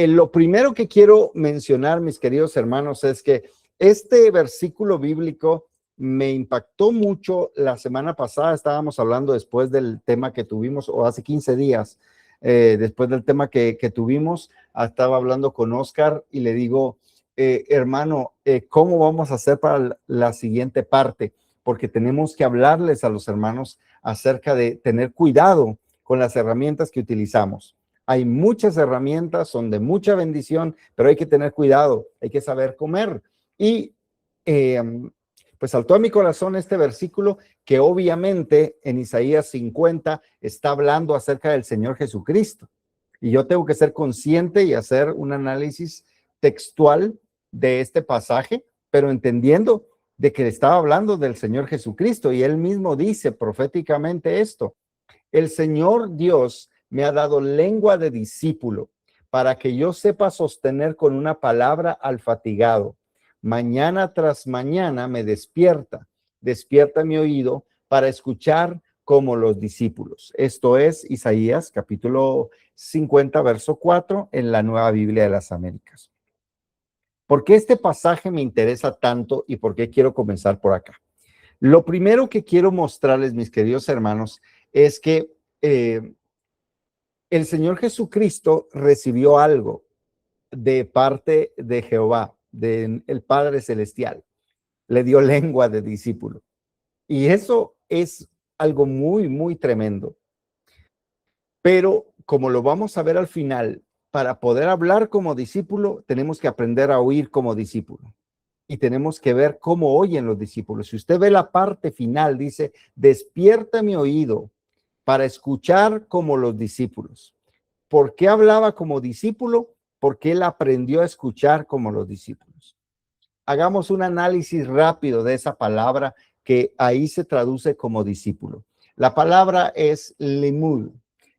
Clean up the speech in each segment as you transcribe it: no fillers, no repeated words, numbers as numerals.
Lo primero que quiero mencionar, mis queridos hermanos, es que este versículo bíblico me impactó mucho. La semana pasada estábamos hablando después del tema que tuvimos, o hace 15 días, después del tema que tuvimos, estaba hablando con Oscar y le digo, hermano, ¿cómo vamos a hacer para la siguiente parte? Porque tenemos que hablarles a los hermanos acerca de tener cuidado con las herramientas que utilizamos. Hay muchas herramientas, son de mucha bendición, pero hay que tener cuidado, hay que saber comer. Y pues saltó a mi corazón este versículo que obviamente en Isaías 50 está hablando acerca del Señor Jesucristo. Y yo tengo que ser consciente y hacer un análisis textual de este pasaje, pero entendiendo de que estaba hablando del Señor Jesucristo. Y él mismo dice proféticamente esto: el Señor Dios me ha dado lengua de discípulo para que yo sepa sostener con una palabra al fatigado. Mañana tras mañana me despierta mi oído para escuchar como los discípulos. Esto es Isaías capítulo 50, verso 4 en la Nueva Biblia de las Américas. ¿Por qué este pasaje me interesa tanto y por qué quiero comenzar por acá? Lo primero que quiero mostrarles, mis queridos hermanos, es que el Señor Jesucristo recibió algo de parte de Jehová, del Padre Celestial. Le dio lengua de discípulo. Y eso es algo muy, muy tremendo. Pero como lo vamos a ver al final, para poder hablar como discípulo, tenemos que aprender a oír como discípulo. Y tenemos que ver cómo oyen los discípulos. Si usted ve la parte final, dice, despierta mi oído para escuchar como los discípulos. ¿Por qué hablaba como discípulo? Porque él aprendió a escuchar como los discípulos. Hagamos un análisis rápido de esa palabra que ahí se traduce como discípulo. La palabra es limud.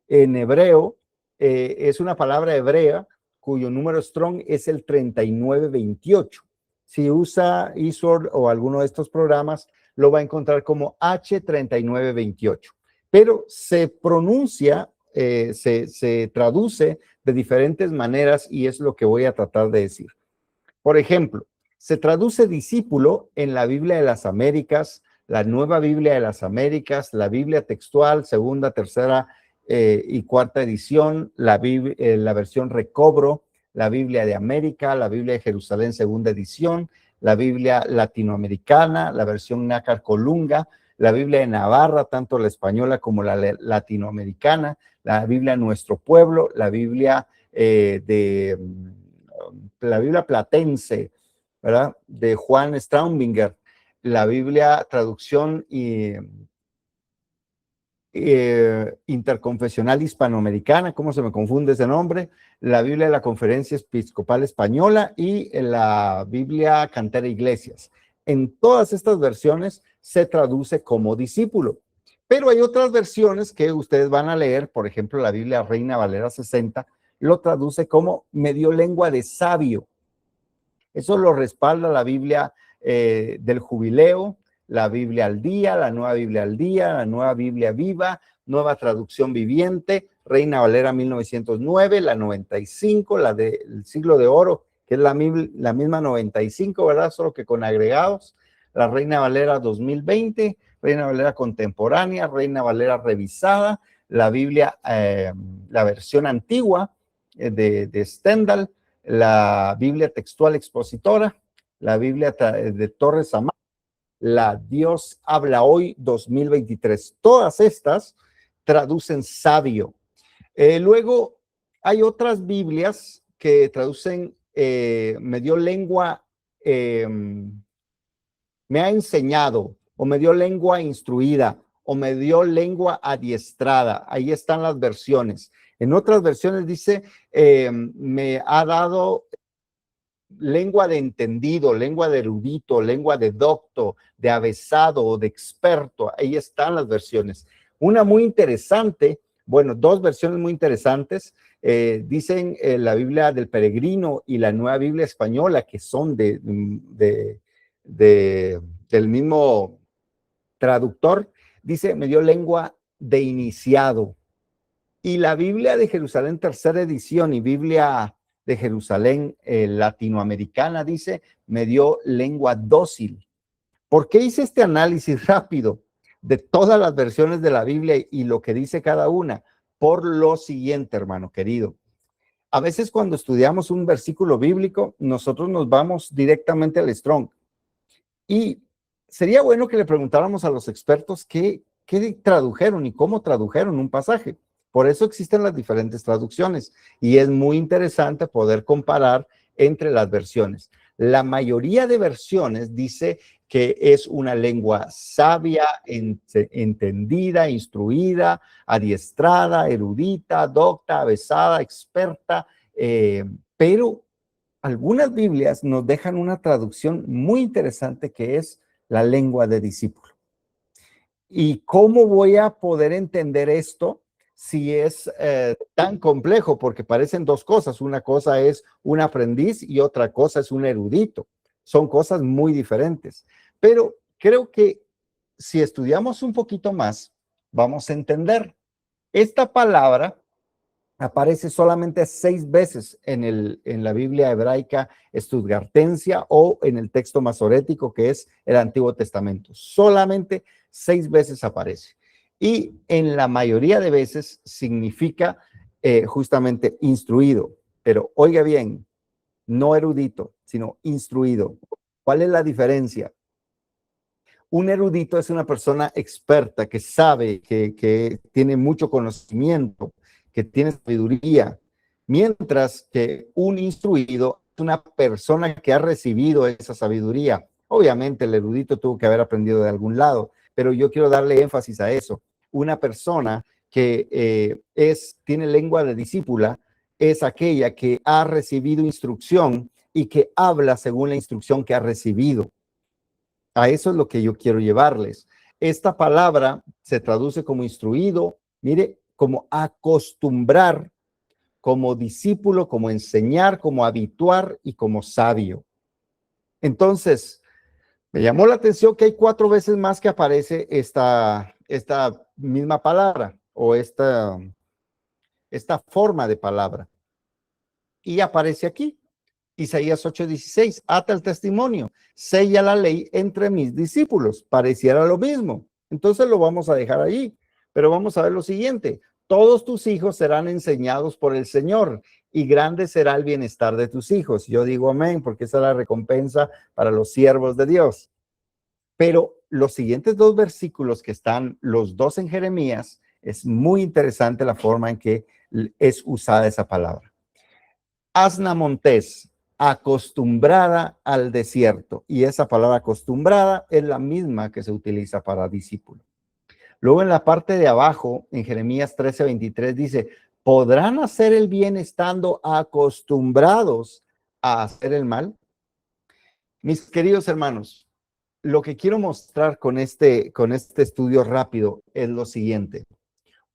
En hebreo, es una palabra hebrea cuyo número strong es el 3928. Si usa eSword o alguno de estos programas, lo va a encontrar como H3928. Pero se pronuncia, se traduce de diferentes maneras y es lo que voy a tratar de decir. Por ejemplo, se traduce discípulo en la Biblia de las Américas, la Nueva Biblia de las Américas, la Biblia textual, segunda, tercera y cuarta edición, la versión Recobro, la Biblia de América, la Biblia de Jerusalén, segunda edición, la Biblia latinoamericana, la versión Nácar Colunga, la Biblia de Navarra, tanto la española como la latinoamericana, la Biblia Nuestro Pueblo, la Biblia la Biblia platense, ¿verdad? De Juan Straumbinger, la Biblia traducción interconfesional hispanoamericana, ¿cómo se me confunde ese nombre? La Biblia de la Conferencia Episcopal Española y la Biblia Cantera Iglesias. En todas estas versiones se traduce como discípulo, pero hay otras versiones que ustedes van a leer, por ejemplo, la Biblia Reina Valera 60 lo traduce como me dio lengua de sabio. Eso lo respalda la Biblia del Jubileo, la Biblia al Día, la Nueva Biblia al Día, la Nueva Biblia Viva, Nueva Traducción Viviente, Reina Valera 1909, la 95, la del Siglo de Oro, que es la misma 95, ¿verdad? Solo que con agregados, la Reina Valera 2020, Reina Valera Contemporánea, Reina Valera Revisada, la Biblia, la versión antigua de Stendhal, la Biblia textual expositora, la Biblia de Torres Amado, la Dios habla hoy 2023. Todas estas traducen sabio. Luego hay otras Biblias que traducen me dio lengua, me ha enseñado, o me dio lengua instruida, o me dio lengua adiestrada. Ahí están las versiones. En otras versiones dice, me ha dado lengua de entendido, lengua de erudito, lengua de docto, de avesado o de experto. Ahí están las versiones. Una muy interesante, bueno, dos versiones muy interesantes, dicen la Biblia del Peregrino y la Nueva Biblia Española, que son del mismo traductor, dice, me dio lengua de iniciado. Y la Biblia de Jerusalén, tercera edición, y Biblia de Jerusalén latinoamericana, dice, me dio lengua dócil. ¿Por qué hice este análisis rápido de todas las versiones de la Biblia y lo que dice cada una? Por lo siguiente, hermano querido. A veces cuando estudiamos un versículo bíblico, nosotros nos vamos directamente al Strong. Y sería bueno que le preguntáramos a los expertos qué tradujeron y cómo tradujeron un pasaje. Por eso existen las diferentes traducciones y es muy interesante poder comparar entre las versiones. La mayoría de versiones dice que es una lengua sabia, entendida, instruida, adiestrada, erudita, docta, avesada, experta, pero algunas Biblias nos dejan una traducción muy interesante que es la lengua de discípulo. ¿Y cómo voy a poder entender esto si es tan complejo? Porque parecen dos cosas. Una cosa es un aprendiz y otra cosa es un erudito. Son cosas muy diferentes. Pero creo que si estudiamos un poquito más, vamos a entender. Esta palabra aparece solamente 6 veces en la Biblia hebraica stuttgartensia o en el texto masorético que es el Antiguo Testamento. Solamente 6 veces aparece. Y en la mayoría de veces significa justamente instruido. Pero oiga bien, no erudito, sino instruido. ¿Cuál es la diferencia? Un erudito es una persona experta que sabe, que tiene mucho conocimiento, que tiene sabiduría, mientras que un instruido es una persona que ha recibido esa sabiduría. Obviamente el erudito tuvo que haber aprendido de algún lado, pero yo quiero darle énfasis a eso. Una persona que tiene lengua de discípula es aquella que ha recibido instrucción y que habla según la instrucción que ha recibido. A eso es lo que yo quiero llevarles. Esta palabra se traduce como instruido, mire, como acostumbrar, como discípulo, como enseñar, como habituar y como sabio. Entonces, me llamó la atención que hay 4 veces más que aparece esta misma palabra o esta forma de palabra. Y aparece aquí. Isaías 8:16, ata el testimonio, sella la ley entre mis discípulos. Pareciera lo mismo. Entonces lo vamos a dejar ahí. Pero vamos a ver lo siguiente. Todos tus hijos serán enseñados por el Señor y grande será el bienestar de tus hijos. Yo digo amén, porque esa es la recompensa para los siervos de Dios. Pero los siguientes 2 versículos que están los 2 en Jeremías, es muy interesante la forma en que es usada esa palabra. Asna montés, acostumbrada al desierto. Y esa palabra acostumbrada es la misma que se utiliza para discípulo. Luego en la parte de abajo, en Jeremías 13:23 dice, ¿podrán hacer el bien estando acostumbrados a hacer el mal? Mis queridos hermanos, lo que quiero mostrar con este estudio rápido es lo siguiente.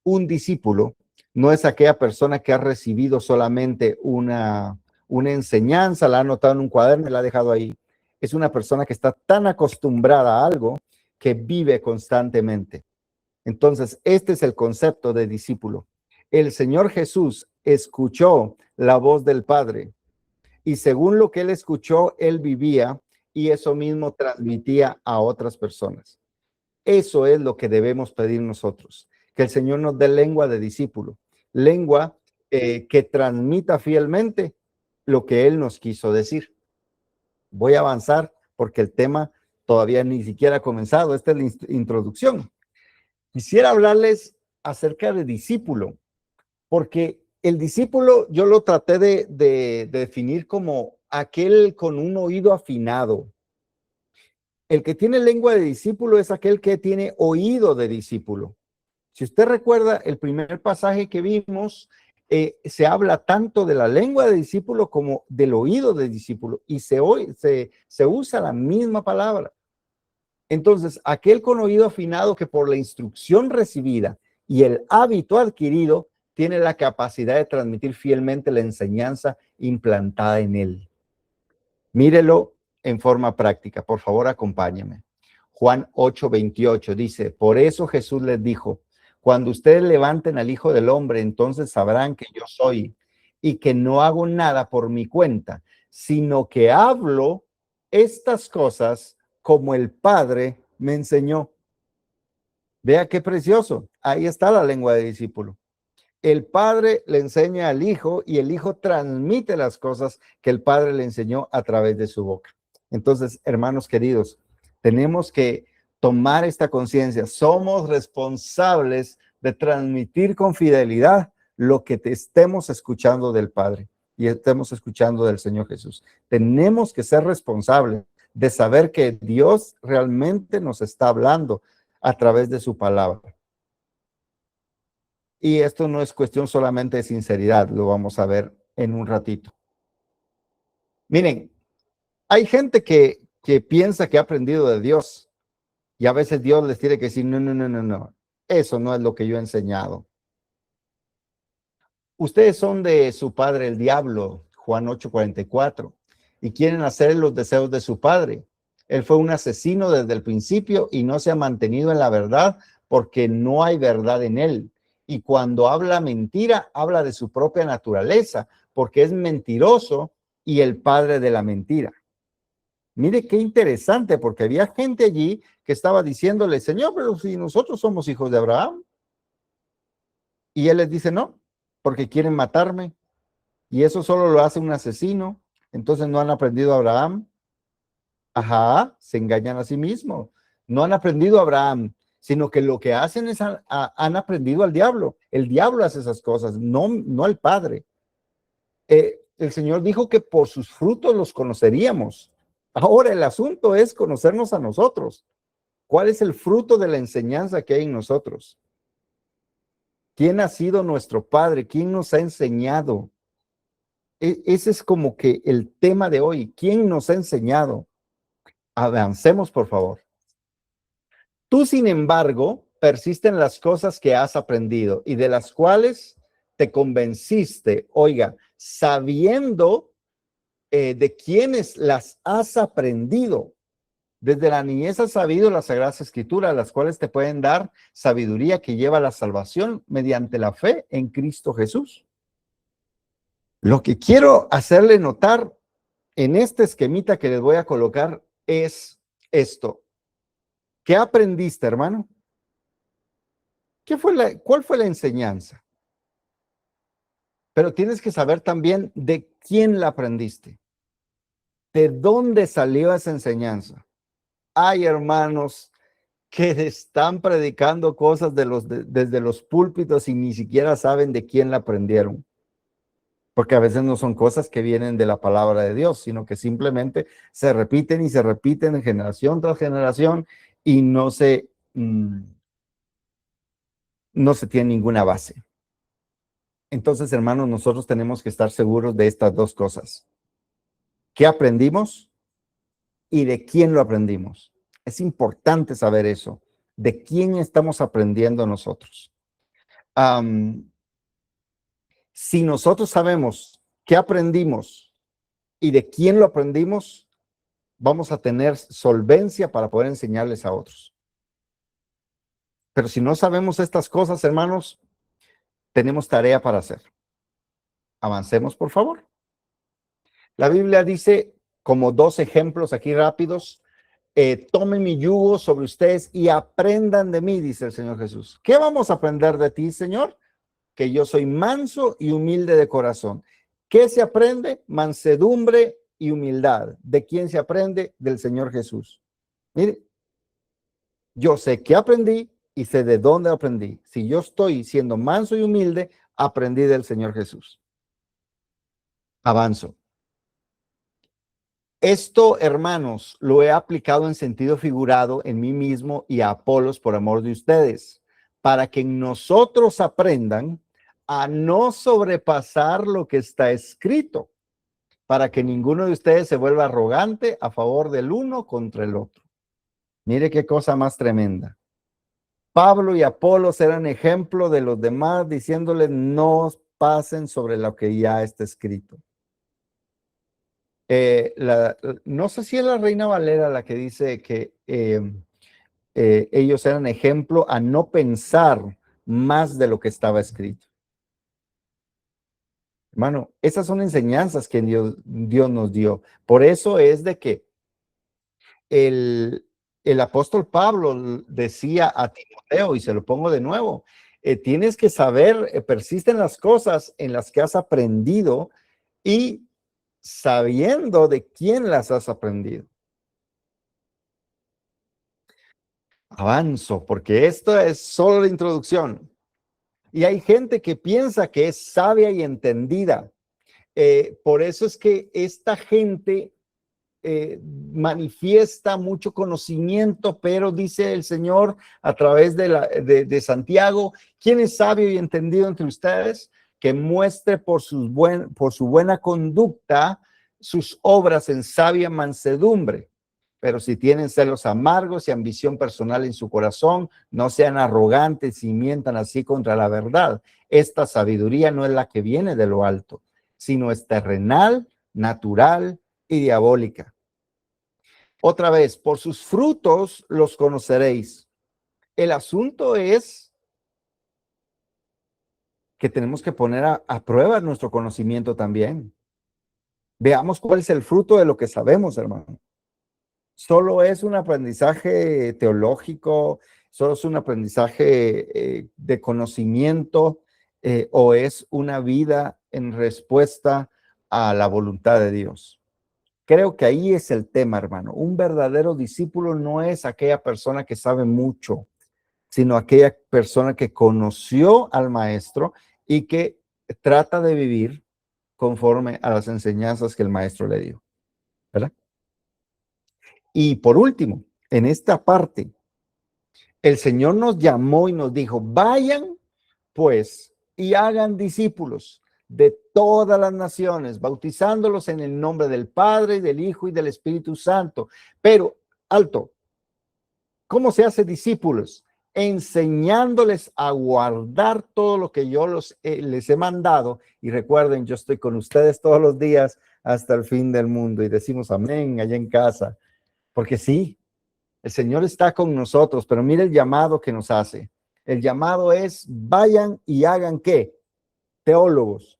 Un discípulo no es aquella persona que ha recibido solamente una enseñanza, la ha anotado en un cuaderno y la ha dejado ahí. Es una persona que está tan acostumbrada a algo que vive constantemente. Entonces, este es el concepto de discípulo. El Señor Jesús escuchó la voz del Padre y según lo que él escuchó, él vivía y eso mismo transmitía a otras personas. Eso es lo que debemos pedir nosotros, que el Señor nos dé lengua de discípulo, lengua que transmita fielmente lo que Él nos quiso decir. Voy a avanzar porque el tema todavía ni siquiera ha comenzado. Esta es la introducción. Quisiera hablarles acerca de discípulo, porque el discípulo yo lo traté de definir como aquel con un oído afinado. El que tiene lengua de discípulo es aquel que tiene oído de discípulo. Si usted recuerda el primer pasaje que vimos, se habla tanto de la lengua de discípulo como del oído de discípulo y se usa la misma palabra. Entonces, aquel con oído afinado que por la instrucción recibida y el hábito adquirido tiene la capacidad de transmitir fielmente la enseñanza implantada en él. Mírelo en forma práctica, por favor, acompáñame. Juan 8:28 dice, por eso Jesús les dijo, cuando ustedes levanten al Hijo del Hombre, entonces sabrán que yo soy y que no hago nada por mi cuenta, sino que hablo estas cosas como el Padre me enseñó. Vea qué precioso. Ahí está la lengua de discípulo. El Padre le enseña al Hijo y el Hijo transmite las cosas que el Padre le enseñó a través de su boca. Entonces, hermanos queridos, tenemos que tomar esta conciencia. Somos responsables de transmitir con fidelidad lo que te estemos escuchando del Padre y estemos escuchando del Señor Jesús. Tenemos que ser responsables de saber que Dios realmente nos está hablando a través de su palabra. Y esto no es cuestión solamente de sinceridad, lo vamos a ver en un ratito. Miren, hay gente que piensa que ha aprendido de Dios y a veces Dios les tiene que decir, no, no, no, no, no, eso no es lo que yo he enseñado. Ustedes son de su padre el diablo, Juan 8:44, y quieren hacer los deseos de su padre. Él fue un asesino desde el principio y no se ha mantenido en la verdad porque no hay verdad en él. Y cuando habla mentira, habla de su propia naturaleza, porque es mentiroso y el padre de la mentira. Mire qué interesante, porque había gente allí que estaba diciéndole, Señor, pero si nosotros somos hijos de Abraham. Y él les dice, no, porque quieren matarme. Y eso solo lo hace un asesino. Entonces no han aprendido a Abraham. Ajá, se engañan a sí mismos. No han aprendido a Abraham, sino que lo que hacen es han aprendido al diablo. El diablo hace esas cosas, no el Padre. El Señor dijo que por sus frutos los conoceríamos. Ahora el asunto es conocernos a nosotros. ¿Cuál es el fruto de la enseñanza que hay en nosotros? ¿Quién ha sido nuestro Padre? ¿Quién nos ha enseñado? Ese es como que el tema de hoy. ¿Quién nos ha enseñado? Avancemos, por favor. Tú, sin embargo, persisten las cosas que has aprendido y de las cuales te convenciste, oiga, sabiendo de quiénes las has aprendido. Desde la niñez has sabido las Sagradas Escrituras, las cuales te pueden dar sabiduría que lleva a la salvación mediante la fe en Cristo Jesús. Lo que quiero hacerle notar en este esquemita que les voy a colocar es esto. ¿Qué aprendiste, hermano? ¿Cuál fue la enseñanza? Pero tienes que saber también de quién la aprendiste. ¿De dónde salió esa enseñanza? Hay hermanos que están predicando cosas desde los púlpitos y ni siquiera saben de quién la aprendieron. Porque a veces no son cosas que vienen de la palabra de Dios, sino que simplemente se repiten y se repiten de generación tras generación y no se tiene ninguna base. Entonces, hermanos, nosotros tenemos que estar seguros de estas dos cosas. ¿Qué aprendimos y de quién lo aprendimos? Es importante saber eso. ¿De quién estamos aprendiendo nosotros? Si nosotros sabemos qué aprendimos y de quién lo aprendimos, vamos a tener solvencia para poder enseñarles a otros. Pero si no sabemos estas cosas, hermanos, tenemos tarea para hacer. Avancemos, por favor. La Biblia dice, como dos ejemplos aquí rápidos, tomen mi yugo sobre ustedes y aprendan de mí, dice el Señor Jesús. ¿Qué vamos a aprender de ti, Señor? Que yo soy manso y humilde de corazón. ¿Qué se aprende? Mansedumbre y humildad. ¿De quién se aprende? Del Señor Jesús. Mire, yo sé que aprendí y sé de dónde aprendí. Si yo estoy siendo manso y humilde, aprendí del Señor Jesús. Avanzo. Esto, hermanos, lo he aplicado en sentido figurado en mí mismo y a Apolos por amor de ustedes, para que nosotros aprendan a no sobrepasar lo que está escrito, para que ninguno de ustedes se vuelva arrogante a favor del uno contra el otro. Mire qué cosa más tremenda. Pablo y Apolos eran ejemplo de los demás, diciéndoles no pasen sobre lo que ya está escrito. No sé si es la Reina Valera la que dice que ellos eran ejemplo a no pensar más de lo que estaba escrito. Hermano, esas son enseñanzas que Dios nos dio. Por eso es de que el, el apóstol Pablo decía a Timoteo, y se lo pongo de nuevo, tienes que saber, persisten las cosas en las que has aprendido y sabiendo de quién las has aprendido. Avanzo, porque esto es solo la introducción. Y hay gente que piensa que es sabia y entendida. Por eso es que esta gente manifiesta mucho conocimiento, pero dice el Señor a través de Santiago, ¿quién es sabio y entendido entre ustedes? Que muestre por su buena conducta sus obras en sabia mansedumbre. Pero si tienen celos amargos y ambición personal en su corazón, no sean arrogantes y mientan así contra la verdad. Esta sabiduría no es la que viene de lo alto, sino es terrenal, natural y diabólica. Otra vez, por sus frutos los conoceréis. El asunto es que tenemos que poner a prueba nuestro conocimiento también. Veamos cuál es el fruto de lo que sabemos, hermano. Solo es un aprendizaje teológico, solo es un aprendizaje de conocimiento, o es una vida en respuesta a la voluntad de Dios. Creo que ahí es el tema, hermano. Un verdadero discípulo no es aquella persona que sabe mucho, sino aquella persona que conoció al maestro y que trata de vivir conforme a las enseñanzas que el maestro le dio, ¿verdad? Y por último, en esta parte, el Señor nos llamó y nos dijo, vayan pues y hagan discípulos de todas las naciones, bautizándolos en el nombre del Padre, del Hijo y del Espíritu Santo. Pero, alto, ¿cómo se hace discípulos? Enseñándoles a guardar todo lo que yo les he mandado. Y recuerden, yo estoy con ustedes todos los días hasta el fin del mundo. Y decimos amén allá en casa. Porque sí, el Señor está con nosotros, pero mire el llamado que nos hace. El llamado es, vayan y hagan ¿qué? Teólogos.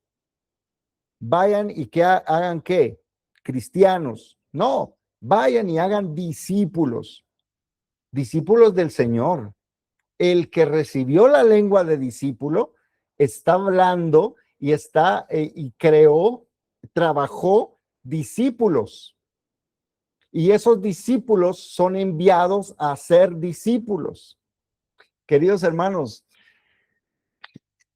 Vayan y que hagan ¿qué? Cristianos. No, vayan y hagan discípulos. Discípulos del Señor. El que recibió la lengua de discípulo está hablando y y creó, trabajó discípulos. Y esos discípulos son enviados a ser discípulos. Queridos hermanos,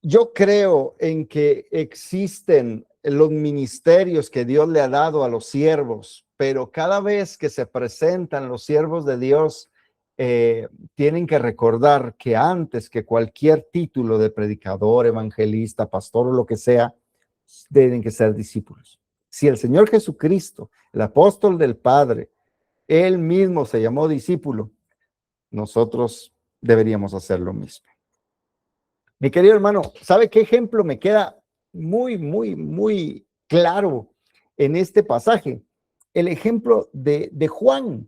yo creo en que existen los ministerios que Dios le ha dado a los siervos, pero cada vez que se presentan los siervos de Dios, tienen que recordar que antes que cualquier título de predicador, evangelista, pastor o lo que sea, deben que ser discípulos. Si el Señor Jesucristo, el apóstol del Padre, él mismo se llamó discípulo, nosotros deberíamos hacer lo mismo. Mi querido hermano, ¿sabe qué ejemplo me queda muy claro en este pasaje? El ejemplo de Juan.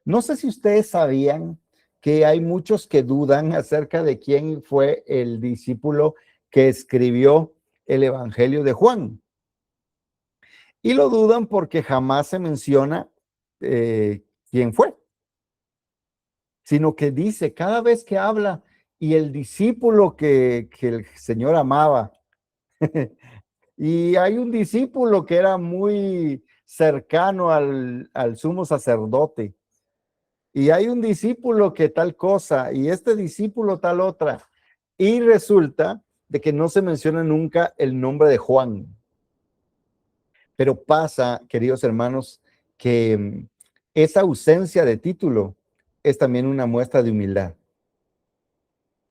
No sé si ustedes sabían que hay muchos que dudan acerca de quién fue el discípulo que escribió el Evangelio de Juan. Y lo dudan porque jamás se menciona quién fue, sino que dice cada vez que habla y el discípulo que el Señor amaba. Y hay un discípulo que era muy cercano al sumo sacerdote. Y hay un discípulo que tal cosa, y este discípulo tal otra. Y resulta de que no se menciona nunca el nombre de Juan. Pero pasa, queridos hermanos, que esa ausencia de título es también una muestra de humildad.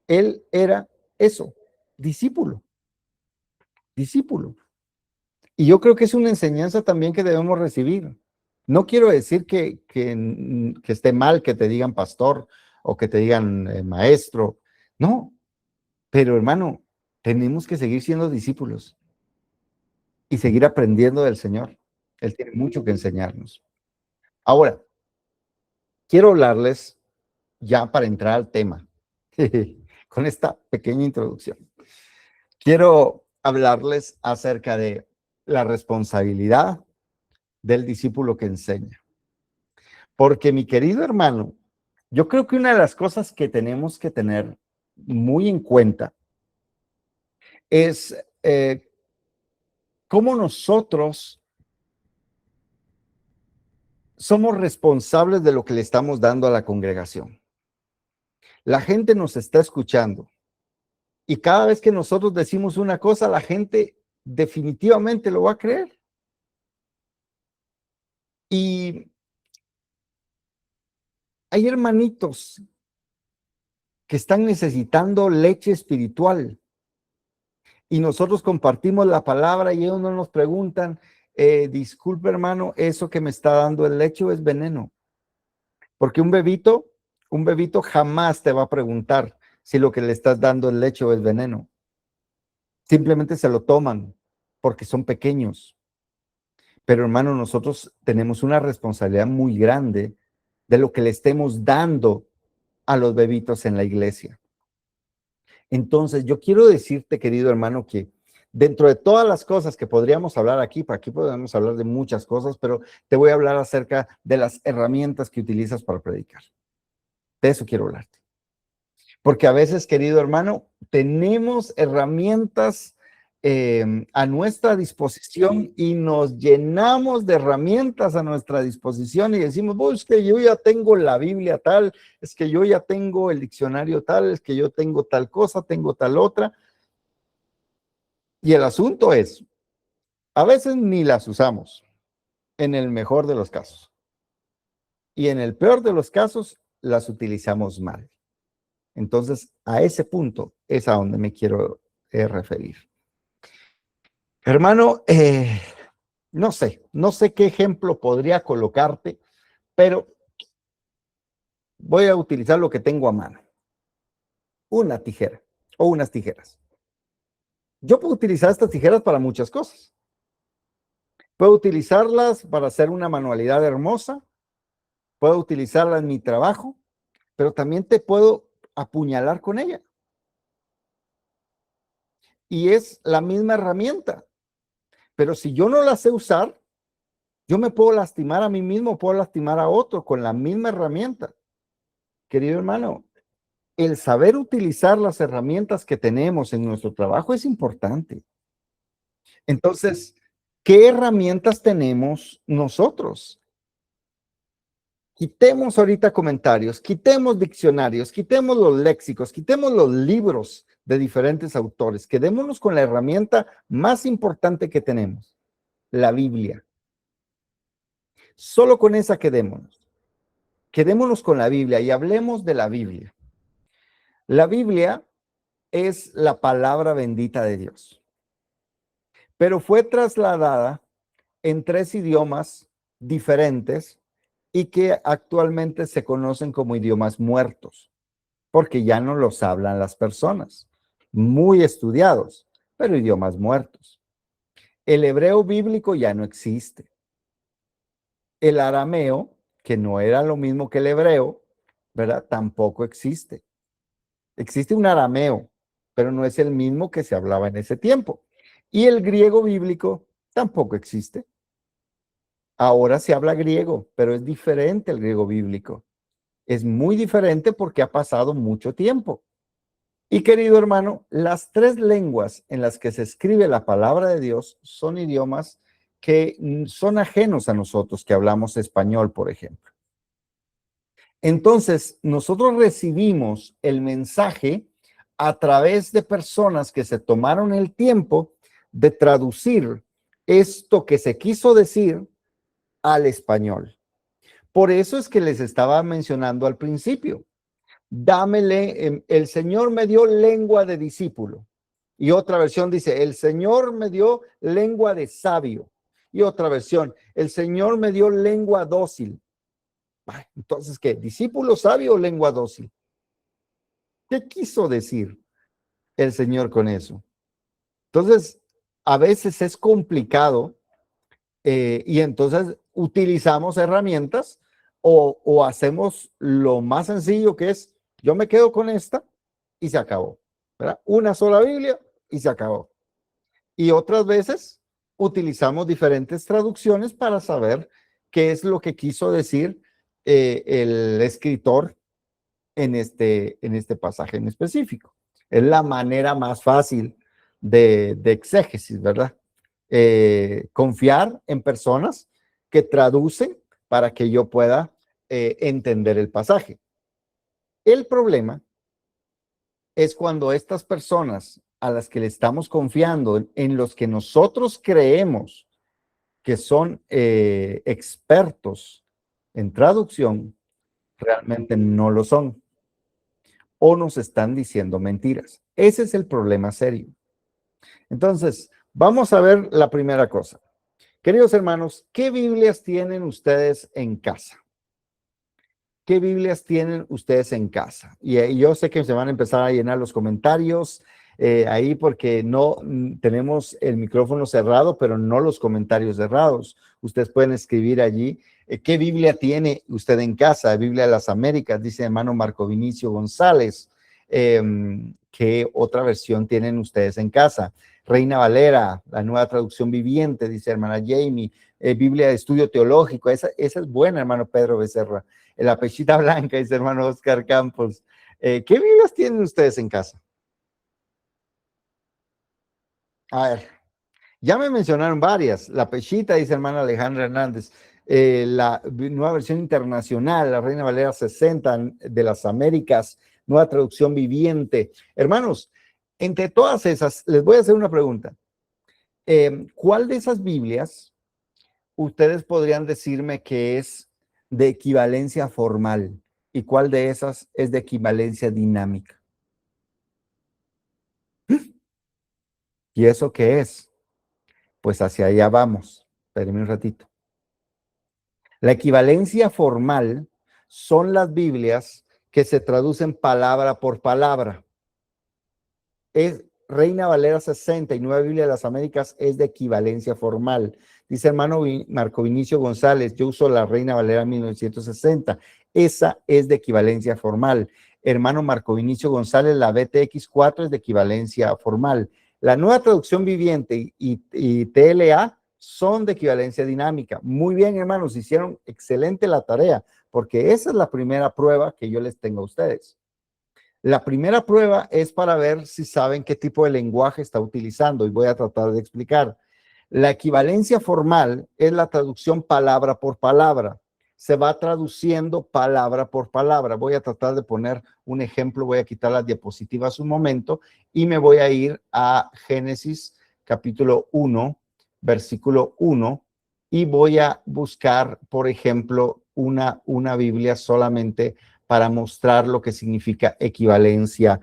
Él era eso, discípulo, discípulo. Y yo creo que es una enseñanza también que debemos recibir. No quiero decir que esté mal que te digan pastor o que te digan maestro. No, pero hermano, tenemos que seguir siendo discípulos y seguir aprendiendo del Señor. Él tiene mucho que enseñarnos. Ahora, quiero hablarles ya para entrar al tema, con esta pequeña introducción. Quiero hablarles acerca de la responsabilidad del discípulo que enseña. Porque mi querido hermano, yo creo que una de las cosas que tenemos que tener muy en cuenta es cómo nosotros somos responsables de lo que le estamos dando a la congregación. La gente nos está escuchando y cada vez que nosotros decimos una cosa, la gente definitivamente lo va a creer. Y hay hermanitos que están necesitando leche espiritual y nosotros compartimos la palabra y ellos no nos preguntan, disculpe hermano, eso que me está dando el leche es veneno. Porque un bebito jamás te va a preguntar si lo que le estás dando el leche es veneno. Simplemente se lo toman porque son pequeños. Pero hermano, nosotros tenemos una responsabilidad muy grande de lo que le estemos dando a los bebitos en la iglesia. Entonces, yo quiero decirte, querido hermano, que dentro de todas las cosas que podríamos hablar aquí, para aquí podemos hablar de muchas cosas, pero te voy a hablar acerca de las herramientas que utilizas para predicar. De eso quiero hablarte. Porque a veces, querido hermano, tenemos herramientas a nuestra disposición y nos llenamos de herramientas a nuestra disposición y decimos, pues es que yo ya tengo la Biblia tal, es que yo ya tengo el diccionario tal, es que yo tengo tal cosa, tengo tal otra. Y el asunto es, a veces ni las usamos, en el mejor de los casos. Y en el peor de los casos, las utilizamos mal. Entonces, a ese punto es a donde me quiero referir. Hermano, no sé qué ejemplo podría colocarte, pero voy a utilizar lo que tengo a mano. Una tijera o unas tijeras. Yo puedo utilizar estas tijeras para muchas cosas. Puedo utilizarlas para hacer una manualidad hermosa, puedo utilizarla en mi trabajo, pero también te puedo apuñalar con ella. Y es la misma herramienta. Pero si yo no la sé usar, yo me puedo lastimar a mí mismo, puedo lastimar a otro con la misma herramienta. Querido hermano, el saber utilizar las herramientas que tenemos en nuestro trabajo es importante. Entonces, ¿qué herramientas tenemos nosotros? Quitemos ahorita comentarios, quitemos diccionarios, quitemos los léxicos, quitemos los libros de diferentes autores, quedémonos con la herramienta más importante que tenemos, la Biblia. Solo con esa quedémonos. Quedémonos con la Biblia y hablemos de la Biblia. La Biblia es la palabra bendita de Dios, pero fue trasladada en 3 idiomas diferentes y que actualmente se conocen como idiomas muertos, porque ya no los hablan las personas, muy estudiados, pero idiomas muertos. El hebreo bíblico ya no existe. El arameo, que no era lo mismo que el hebreo, ¿verdad? Tampoco existe. Existe un arameo, pero no es el mismo que se hablaba en ese tiempo. Y el griego bíblico tampoco existe. Ahora se habla griego, pero es diferente el griego bíblico. Es muy diferente porque ha pasado mucho tiempo. Y querido hermano, las 3 lenguas en las que se escribe la palabra de Dios son idiomas que son ajenos a nosotros, que hablamos español, por ejemplo. Entonces, nosotros recibimos el mensaje a través de personas que se tomaron el tiempo de traducir esto que se quiso decir al español. Por eso es que les estaba mencionando al principio. Dámele, el Señor me dio lengua de discípulo. Y otra versión dice, el Señor me dio lengua de sabio. Y otra versión, el Señor me dio lengua dócil. Entonces, ¿qué? ¿Discípulo sabio o lengua dócil? ¿Qué quiso decir el Señor con eso? Entonces, a veces es complicado y entonces utilizamos herramientas o hacemos lo más sencillo que es, yo me quedo con esta y se acabó, ¿verdad? Una sola Biblia y se acabó. Y otras veces utilizamos diferentes traducciones para saber qué es lo que quiso decir el escritor en este pasaje en específico. Es la manera más fácil de exégesis, ¿verdad? Confiar en personas que traducen para que yo pueda entender el pasaje. El problema es cuando estas personas a las que le estamos confiando, en los que nosotros creemos que son expertos en traducción, realmente no lo son o nos están diciendo mentiras. Ese es el problema serio. Entonces, vamos a ver la primera cosa. Queridos hermanos, ¿qué Biblias tienen ustedes en casa? ¿Qué Biblias tienen ustedes en casa? Y yo sé que se van a empezar a llenar los comentarios ahí porque no tenemos el micrófono cerrado, pero no los comentarios cerrados. Ustedes pueden escribir allí qué Biblia tiene usted en casa. Biblia de las Américas, dice hermano Marco Vinicio González. ¿Qué otra versión tienen ustedes en casa? Reina Valera, la Nueva Traducción Viviente, dice hermana Jamie. Biblia de Estudio Teológico, esa es buena, hermano Pedro Becerra. La Pechita Blanca, dice hermano Oscar Campos. ¿Qué Biblias tienen ustedes en casa? A ver, ya me mencionaron varias. La Pechita, dice hermana Alejandra Hernández. La Nueva Versión Internacional, la Reina Valera 60 de las Américas, Nueva Traducción Viviente. Hermanos, entre todas esas, les voy a hacer una pregunta. ¿Cuál de esas Biblias ustedes podrían decirme que es de equivalencia formal y cuál de esas es de equivalencia dinámica? ¿Y eso qué es? Pues hacia allá vamos. Espérenme un ratito. La equivalencia formal son las Biblias que se traducen palabra por palabra. Es Reina Valera 60 y Nueva Biblia de las Américas es de equivalencia formal. Dice hermano Marco Vinicio González, yo uso la Reina Valera 1960. Esa es de equivalencia formal. Hermano Marco Vinicio González, la BTX 4 es de equivalencia formal. La Nueva Traducción Viviente y TLA son de equivalencia dinámica. Muy bien, hermanos, hicieron excelente la tarea, porque esa es la primera prueba que yo les tengo a ustedes. La primera prueba es para ver si saben qué tipo de lenguaje está utilizando y voy a tratar de explicar. La equivalencia formal es la traducción palabra por palabra. Se va traduciendo palabra por palabra. Voy a tratar de poner un ejemplo, voy a quitar las diapositivas un momento y me voy a ir a Génesis capítulo 1, versículo 1 y voy a buscar, por ejemplo, una Biblia solamente para mostrar lo que significa equivalencia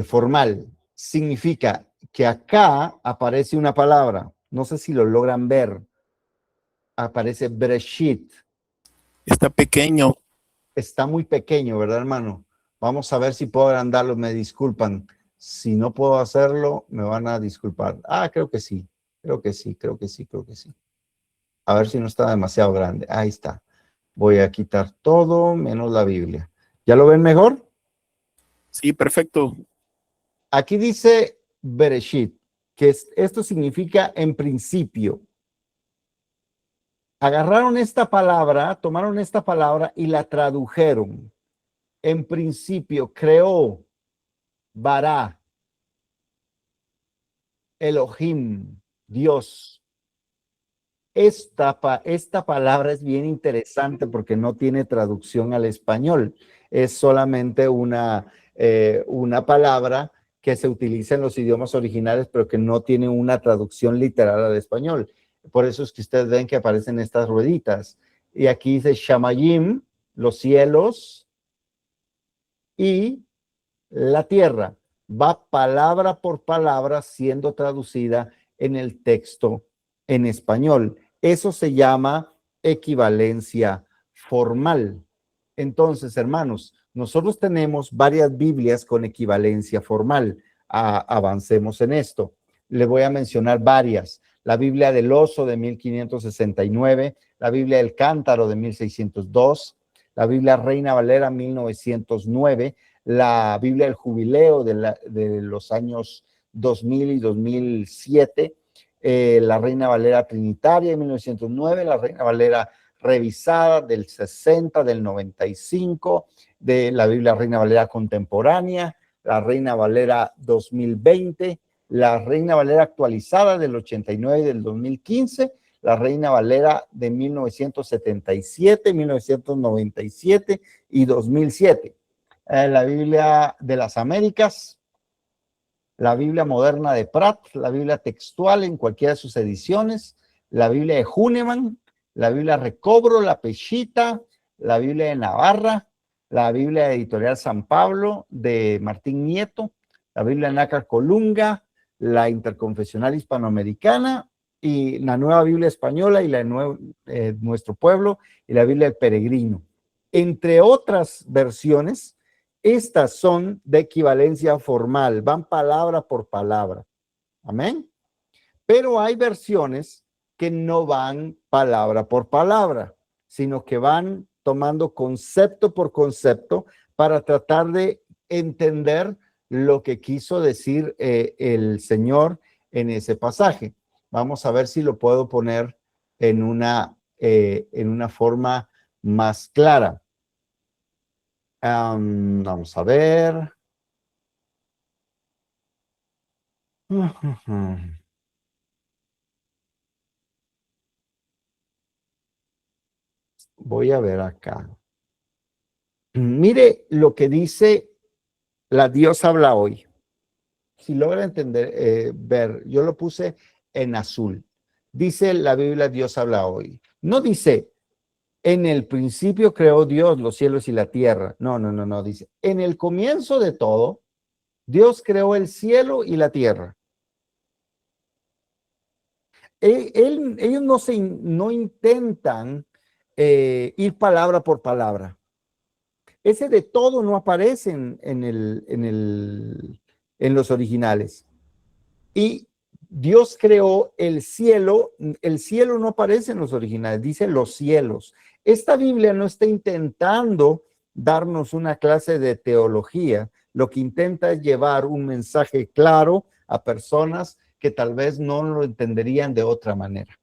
formal. Significa que acá aparece una palabra, no sé si lo logran ver, aparece Bereshit. Está pequeño. Está muy pequeño, ¿verdad, hermano? Vamos a ver si puedo agrandarlo, me disculpan. Si no puedo hacerlo, me van a disculpar. Creo que sí, creo que sí, creo que sí, creo que sí. A ver si no está demasiado grande. Ahí está. Voy a quitar todo menos la Biblia. ¿Ya lo ven mejor? Sí, perfecto. Aquí dice Bereshit, que esto significa en principio. Agarraron esta palabra, tomaron esta palabra y la tradujeron. En principio creó, Bará, Elohim, Dios. Esta palabra es bien interesante porque no tiene traducción al español. Es solamente una palabra que se utiliza en los idiomas originales, pero que no tiene una traducción literal al español. Por eso es que ustedes ven que aparecen estas rueditas. Y aquí dice Shamayim, los cielos y la tierra. Va palabra por palabra siendo traducida en el texto en español. Eso se llama equivalencia formal. Entonces, hermanos, nosotros tenemos varias Biblias con equivalencia formal. Avancemos en esto. Le voy a mencionar varias. La Biblia del Oso de 1569, la Biblia del Cántaro de 1602, la Biblia Reina Valera 1909, la Biblia del Jubileo de los años 2000 y 2007, la Reina Valera Trinitaria de 1909, la Reina Valera revisada del 60, del 95, de la Biblia Reina Valera contemporánea, la Reina Valera 2020, la Reina Valera actualizada del 89 y del 2015, la Reina Valera de 1977, 1997 y 2007. La Biblia de las Américas, la Biblia moderna de Pratt, la Biblia textual en cualquiera de sus ediciones, la Biblia de Huneman, la Biblia Recobro, la Peshita, la Biblia de Navarra, la Biblia editorial San Pablo de Martín Nieto, la Biblia Nácar Colunga, la Interconfesional Hispanoamericana y la Nueva Biblia Española y la de Nuestro Pueblo y la Biblia del Peregrino. Entre otras versiones, estas son de equivalencia formal, van palabra por palabra. Amén. Pero hay versiones que no van palabra por palabra, sino que van tomando concepto por concepto para tratar de entender lo que quiso decir el Señor en ese pasaje. Vamos a ver si lo puedo poner en una forma más clara. Vamos a ver. Voy a ver acá. Mire lo que dice la Dios habla hoy. Si logra entender, ver, yo lo puse en azul. Dice la Biblia, Dios habla hoy. No dice, en el principio creó Dios los cielos y la tierra. No, no, no, no. Dice, en el comienzo de todo, Dios creó el cielo y la tierra. Ellos no intentan ir palabra por palabra. Ese de todo no aparece en los originales. Y Dios creó el cielo no aparece en los originales, dice los cielos. Esta Biblia no está intentando darnos una clase de teología, lo que intenta es llevar un mensaje claro a personas que tal vez no lo entenderían de otra manera.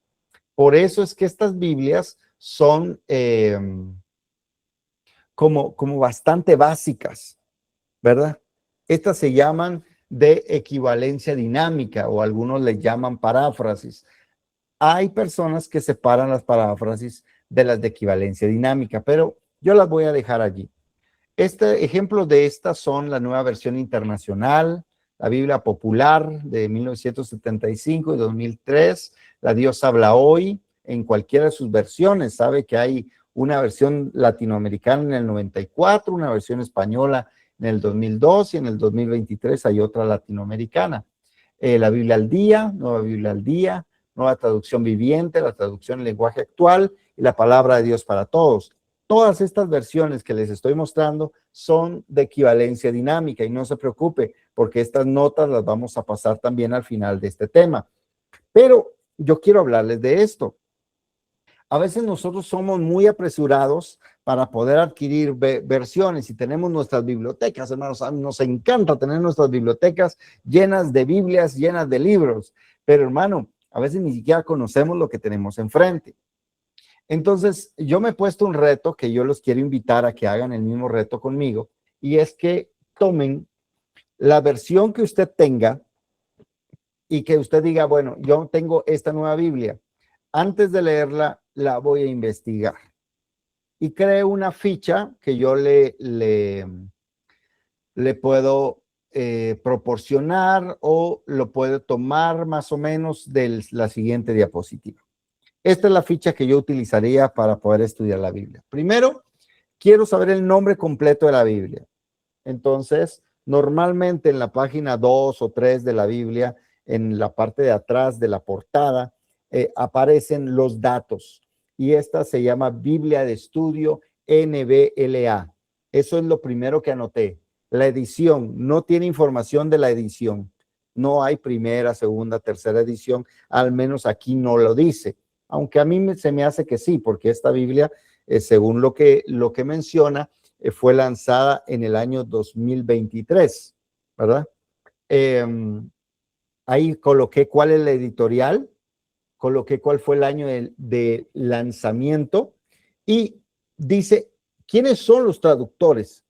Por eso es que estas Biblias son como bastante básicas, ¿verdad? Estas se llaman de equivalencia dinámica o algunos le llaman paráfrasis. Hay personas que separan las paráfrasis de las de equivalencia dinámica, pero yo las voy a dejar allí. Ejemplos de estas son la Nueva Versión Internacional, la Biblia Popular de 1975 y 2003, la Dios habla hoy, en cualquiera de sus versiones. Sabe que hay una versión latinoamericana en el 94, una versión española en el 2002 y en el 2023 hay otra latinoamericana. La Biblia al Día, Nueva Biblia al Día, Nueva Traducción Viviente, la traducción en lenguaje actual y la Palabra de Dios para Todos. Todas estas versiones que les estoy mostrando son de equivalencia dinámica y no se preocupe porque estas notas las vamos a pasar también al final de este tema. Pero yo quiero hablarles de esto. A veces nosotros somos muy apresurados para poder adquirir versiones y tenemos nuestras bibliotecas, hermanos. A mí nos encanta tener nuestras bibliotecas llenas de Biblias, llenas de libros. Pero hermano, a veces ni siquiera conocemos lo que tenemos enfrente. Entonces, yo me he puesto un reto que yo los quiero invitar a que hagan el mismo reto conmigo, y es que tomen la versión que usted tenga y que usted diga, bueno, yo tengo esta nueva Biblia. Antes de leerla, la voy a investigar. Y cree una ficha que yo le puedo proporcionar o lo puedo tomar más o menos de la siguiente diapositiva. Esta es la ficha que yo utilizaría para poder estudiar la Biblia. Primero, quiero saber el nombre completo de la Biblia. Entonces, normalmente en la página 2 o 3 de la Biblia, en la parte de atrás de la portada, aparecen los datos. Y esta se llama Biblia de Estudio NBLA. Eso es lo primero que anoté. La edición no tiene información de la edición. No hay primera, segunda, tercera edición. Al menos aquí no lo dice. Aunque a mí se me hace que sí, porque esta Biblia, según lo que menciona, fue lanzada en el año 2023, ¿verdad? Ahí coloqué cuál es la editorial, coloqué cuál fue el año de lanzamiento y dice, ¿quiénes son los traductores?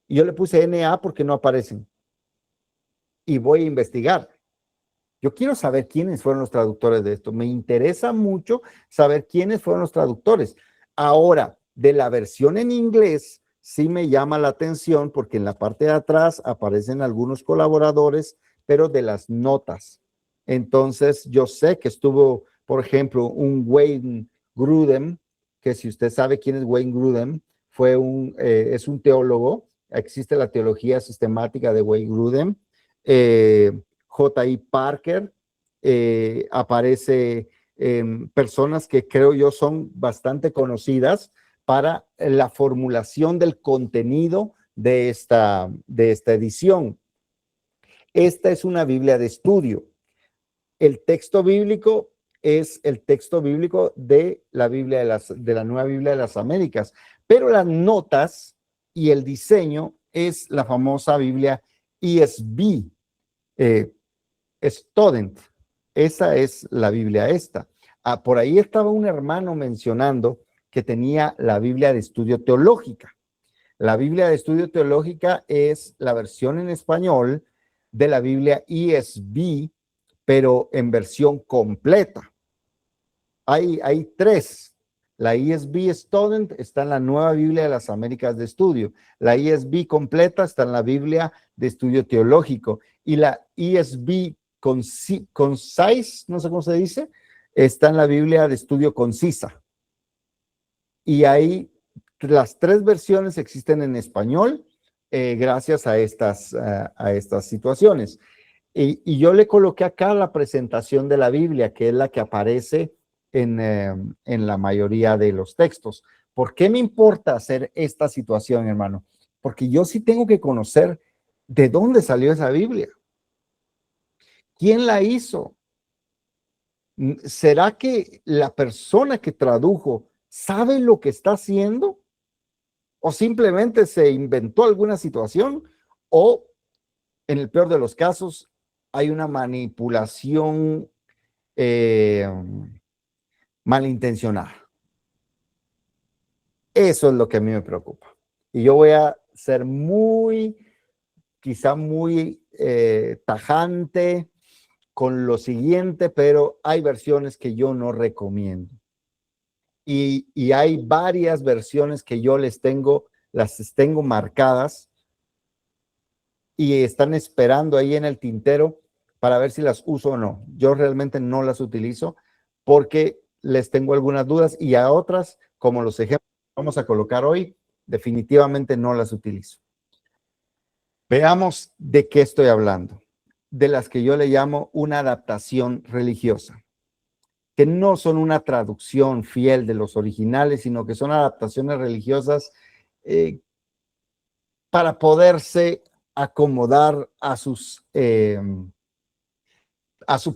Y yo le puse NA porque no aparecen. Y voy a investigar. Yo quiero saber quiénes fueron los traductores de esto. Me interesa mucho saber quiénes fueron los traductores. Ahora, de la versión en inglés, sí me llama la atención porque en la parte de atrás aparecen algunos colaboradores, pero de las notas. Entonces, yo sé que estuvo, por ejemplo, un Wayne Grudem, que si usted sabe quién es Wayne Grudem, es un teólogo. Existe la teología sistemática de Wayne Grudem. J.I. Parker, aparece personas que creo yo son bastante conocidas para la formulación del contenido de esta edición. Esta es una Biblia de estudio. El texto bíblico es el texto bíblico de la Biblia de la Nueva Biblia de las Américas, pero las notas y el diseño es la famosa Biblia ESV, Student. Esa es la Biblia esta. Por ahí estaba un hermano mencionando que tenía la Biblia de estudio teológica. La Biblia de estudio teológica es la versión en español de la Biblia ESV, pero en versión completa. Hay tres. La ESV Student está en la Nueva Biblia de las Américas de Estudio. La ESV completa está en la Biblia de estudio teológico. Y la ESV concise, no sé cómo se dice, está en la Biblia de estudio concisa. Y ahí las tres versiones existen en español gracias a estas situaciones. Y yo le coloqué acá la presentación de la Biblia, que es la que aparece en la mayoría de los textos. ¿Por qué me importa hacer esta situación, hermano? Porque yo sí tengo que conocer de dónde salió esa Biblia. ¿Quién la hizo? ¿Será que la persona que tradujo sabe lo que está haciendo? ¿O simplemente se inventó alguna situación? ¿O, en el peor de los casos, hay una manipulación malintencionada? Eso es lo que a mí me preocupa. Y yo voy a ser quizá muy tajante con lo siguiente, pero hay versiones que yo no recomiendo. Y hay varias versiones que yo las tengo marcadas y están esperando ahí en el tintero para ver si las uso o no. Yo realmente no las utilizo porque les tengo algunas dudas y a otras, como los ejemplos que vamos a colocar hoy, definitivamente no las utilizo. Veamos de qué estoy hablando. De las que yo le llamo una adaptación religiosa, que no son una traducción fiel de los originales, sino que son adaptaciones religiosas para poderse acomodar a su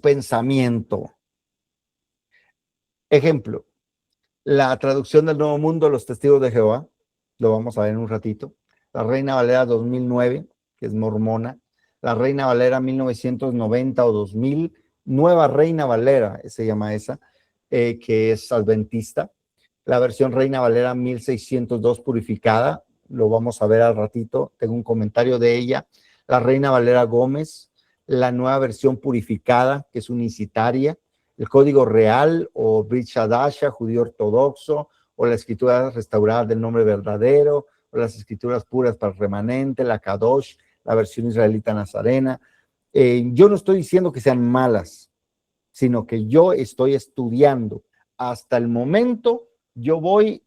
pensamiento. Ejemplo, la traducción del Nuevo Mundo, Los Testigos de Jehová, lo vamos a ver en un ratito. La Reina Valera 2009, que es mormona. La Reina Valera 1990 o 2000, Nueva Reina Valera, se llama esa, que es adventista. La versión Reina Valera 1602 purificada, lo vamos a ver al ratito, tengo un comentario de ella. La Reina Valera Gómez, la nueva versión purificada, que es unicitaria. El Código Real o Brit Hadasha, judío ortodoxo, o la escritura restaurada del nombre verdadero, o las escrituras puras para el remanente, la Kadosh, la versión israelita nazarena. Yo no estoy diciendo que sean malas, sino que yo estoy estudiando. Hasta el momento, yo voy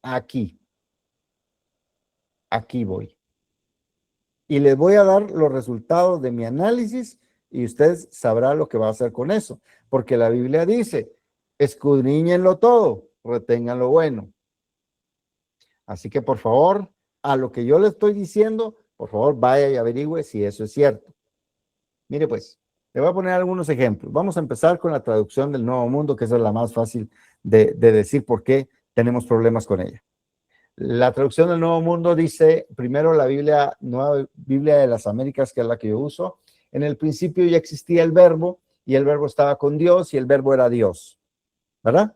aquí. Aquí voy. Y les voy a dar los resultados de mi análisis y usted sabrá lo que va a hacer con eso. Porque la Biblia dice, escudriñenlo todo, retengan lo bueno. Así que, por favor, a lo que yo le estoy diciendo, por favor, vaya y averigüe si eso es cierto. Mire, pues, le voy a poner algunos ejemplos. Vamos a empezar con la traducción del Nuevo Mundo, que esa es la más fácil de decir por qué tenemos problemas con ella. La traducción del Nuevo Mundo dice, primero la Nueva Biblia de las Américas, que es la que yo uso, en el principio ya existía el verbo y el verbo estaba con Dios y el verbo era Dios, ¿verdad?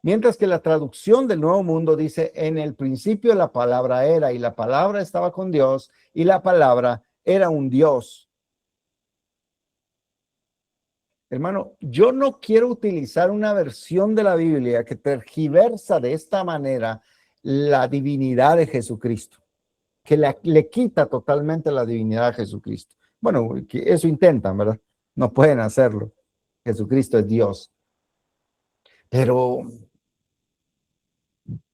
Mientras que la traducción del Nuevo Mundo dice, en el principio la palabra era y la palabra estaba con Dios y la palabra era un Dios. Hermano, yo no quiero utilizar una versión de la Biblia que tergiversa de esta manera la divinidad de Jesucristo, que le quita totalmente la divinidad a Jesucristo. Bueno, que eso intentan, ¿verdad? No pueden hacerlo. Jesucristo es Dios. Pero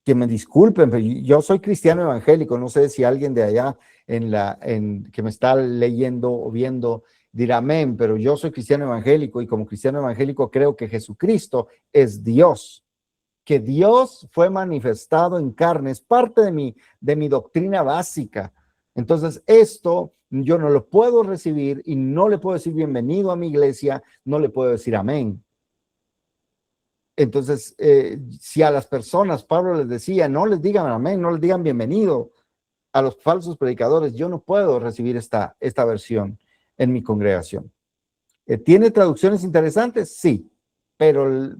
que me disculpen, pero yo soy cristiano evangélico. No sé si alguien de allá que me está leyendo o viendo dirá amén, pero yo soy cristiano evangélico y como cristiano evangélico creo que Jesucristo es Dios, que Dios fue manifestado en carne, es parte de mi doctrina básica. Entonces esto yo no lo puedo recibir y no le puedo decir bienvenido a mi iglesia, no le puedo decir amén. Entonces, si a las personas Pablo les decía, no les digan amén, no les digan bienvenido a los falsos predicadores, yo no puedo recibir esta versión en mi congregación. ¿Tiene traducciones interesantes? Sí, pero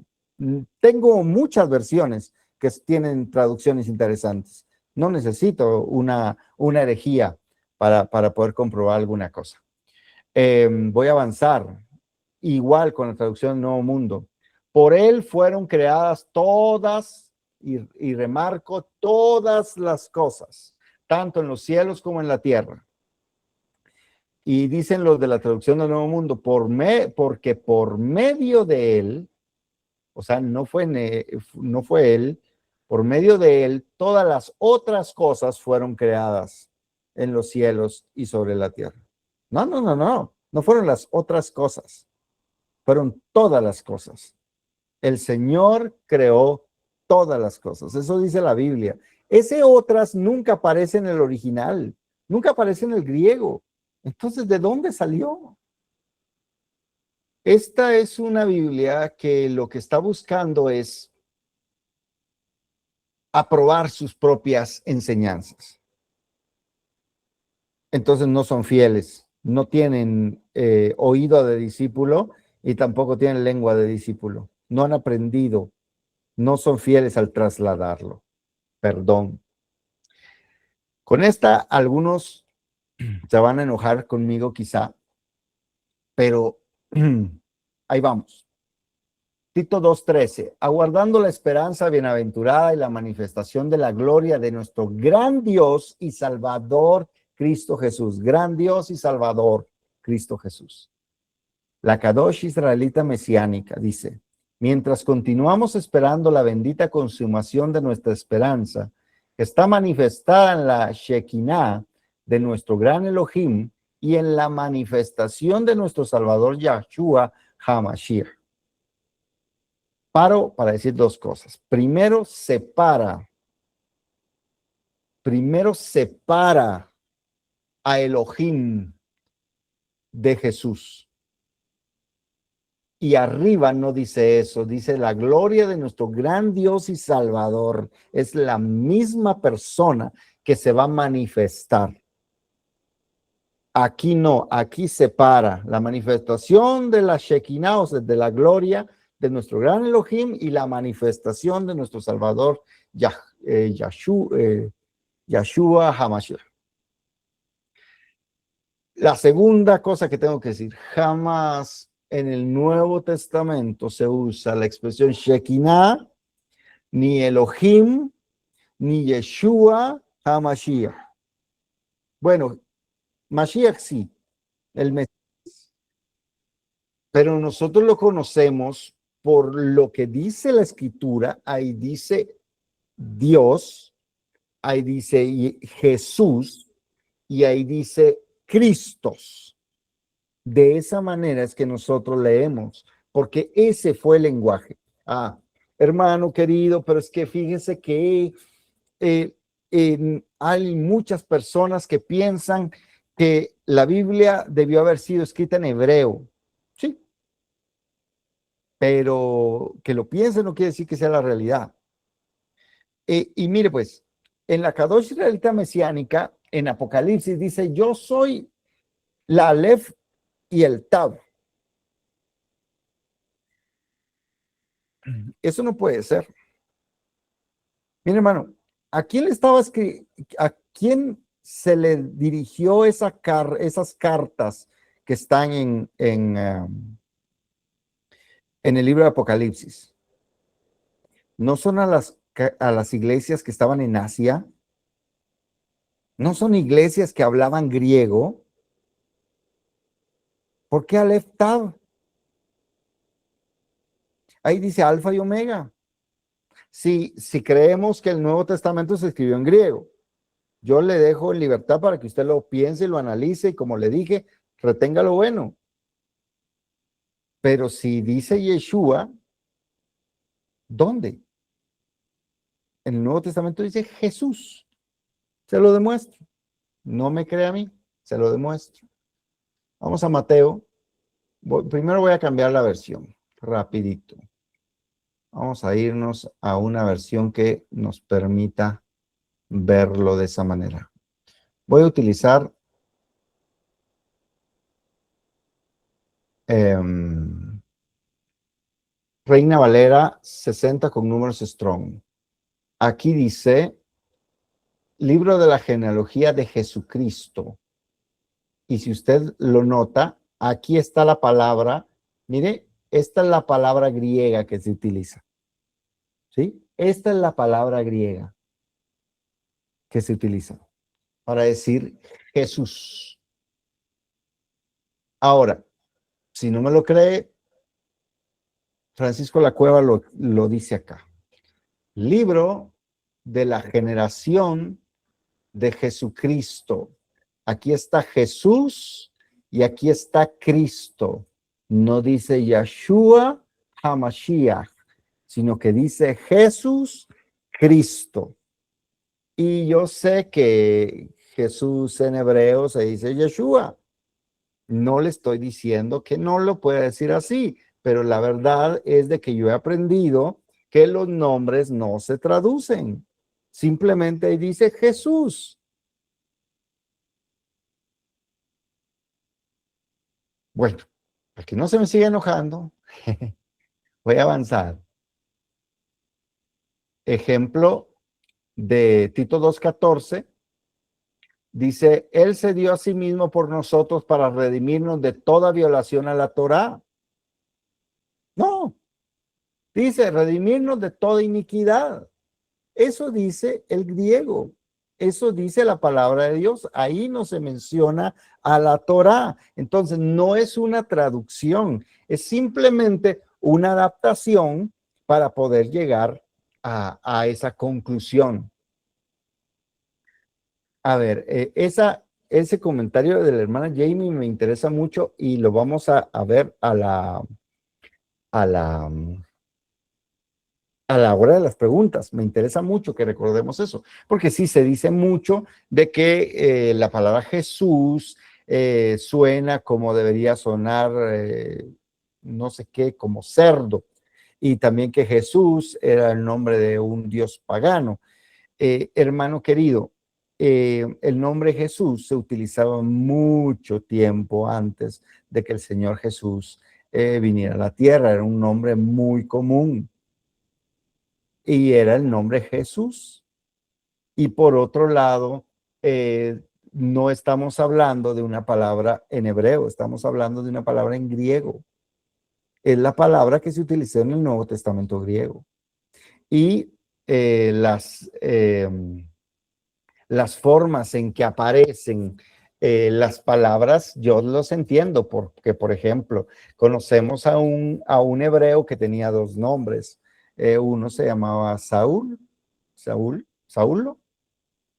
tengo muchas versiones que tienen traducciones interesantes. No necesito una herejía para poder comprobar alguna cosa. Voy a avanzar. Igual con la traducción Nuevo Mundo. Por él fueron creadas todas, y remarco, todas las cosas, tanto en los cielos como en la tierra. Y dicen los de la traducción del Nuevo Mundo, porque por medio de él, o sea, no fue él, por medio de él, todas las otras cosas fueron creadas en los cielos y sobre la tierra. No fueron las otras cosas, fueron todas las cosas. El Señor creó todas las cosas. Eso dice la Biblia. Ese otras nunca aparece en el original, nunca aparece en el griego. Entonces, ¿de dónde salió? Esta es una Biblia que lo que está buscando es aprobar sus propias enseñanzas. Entonces no son fieles, no tienen oído de discípulo y tampoco tienen lengua de discípulo. No han aprendido, no son fieles al trasladarlo. Perdón. Con esta, algunos se van a enojar conmigo quizá, pero ahí vamos. Tito 2:13, aguardando la esperanza bienaventurada y la manifestación de la gloria de nuestro gran Dios y Salvador Cristo Jesús. Gran Dios y Salvador Cristo Jesús. La Kadosh israelita mesiánica dice, mientras continuamos esperando la bendita consumación de nuestra esperanza, que está manifestada en la Shekinah de nuestro gran Elohim y en la manifestación de nuestro Salvador Yahshua HaMashiach. Paro para decir dos cosas. Primero, separa a Elohim de Jesús. Y arriba no dice eso, dice la gloria de nuestro gran Dios y Salvador. Es la misma persona que se va a manifestar. Aquí no, aquí separa la manifestación de la Shekinah, o sea, de la gloria de nuestro gran Elohim y la manifestación de nuestro Salvador Yahshua HaMashiach. La segunda cosa que tengo que decir, jamás en el Nuevo Testamento se usa la expresión Shekinah, ni Elohim, ni Yeshua HaMashiach. Bueno, Mashiach sí, el Mesías, pero nosotros lo conocemos por lo que dice la Escritura. Ahí dice Dios, ahí dice Jesús y ahí dice Cristos. De esa manera es que nosotros leemos, porque ese fue el lenguaje. Hermano querido, pero es que fíjese que hay muchas personas que piensan que la Biblia debió haber sido escrita en hebreo. Sí, pero que lo piensen no quiere decir que sea la realidad. Y mire pues, en la Kadosh israelita mesiánica, en Apocalipsis dice, yo soy la Aleph y el Tab. Eso no puede ser. Mire, hermano, ¿a quién le estaba a quién se le dirigió esas cartas que están en el libro de Apocalipsis? ¿No son a las iglesias que estaban en Asia? ¿No son iglesias que hablaban griego? ¿Por qué Aleph Tab? Ahí dice Alfa y Omega. Si creemos que el Nuevo Testamento se escribió en griego, yo le dejo en libertad para que usted lo piense y lo analice y, como le dije, retenga lo bueno. Pero si dice Yeshua, ¿dónde? En el Nuevo Testamento dice Jesús. Se lo demuestro. No me cree a mí, se lo demuestro. Vamos a Mateo. Primero voy a cambiar la versión, rapidito. Vamos a irnos a una versión que nos permita verlo de esa manera. Voy a utilizar Reina Valera 60 con números strong. Aquí dice, libro de la genealogía de Jesucristo. Y si usted lo nota, aquí está la palabra, mire, esta es la palabra griega que se utiliza. ¿Sí? Esta es la palabra griega que se utiliza para decir Jesús. Ahora, si no me lo cree, Francisco La Cueva lo dice acá. Libro de la generación de Jesucristo. Aquí está Jesús y aquí está Cristo. No dice Yeshua HaMashiach, sino que dice Jesús Cristo. Y yo sé que Jesús en hebreo se dice Yeshua. No le estoy diciendo que no lo pueda decir así, pero la verdad es de que yo he aprendido que los nombres no se traducen. Simplemente ahí dice Jesús. Bueno, para que no se me siga enojando, voy a avanzar. Ejemplo de Tito 2:14. Dice, Él se dio a sí mismo por nosotros para redimirnos de toda violación a la Torá. No, dice redimirnos de toda iniquidad. Eso dice el griego. Eso dice la palabra de Dios. Ahí no se menciona a la Torá. Entonces, no es una traducción, es simplemente una adaptación para poder llegar a esa conclusión. A ver, ese comentario de la hermana Jamie me interesa mucho y lo vamos a ver a la hora de las preguntas. Me interesa mucho que recordemos eso, porque sí se dice mucho de que la palabra Jesús suena como debería sonar, no sé qué, como cerdo, y también que Jesús era el nombre de un dios pagano. Hermano querido, el nombre Jesús se utilizaba mucho tiempo antes de que el Señor Jesús viniera a la tierra. Era un nombre muy común y era el nombre Jesús. Y por otro lado, no estamos hablando de una palabra en hebreo, estamos hablando de una palabra en griego. Es la palabra que se utilizó en el Nuevo Testamento griego. Y las formas en que aparecen las palabras, yo los entiendo, porque, por ejemplo, conocemos a un hebreo que tenía dos nombres. Uno se llamaba Saulo,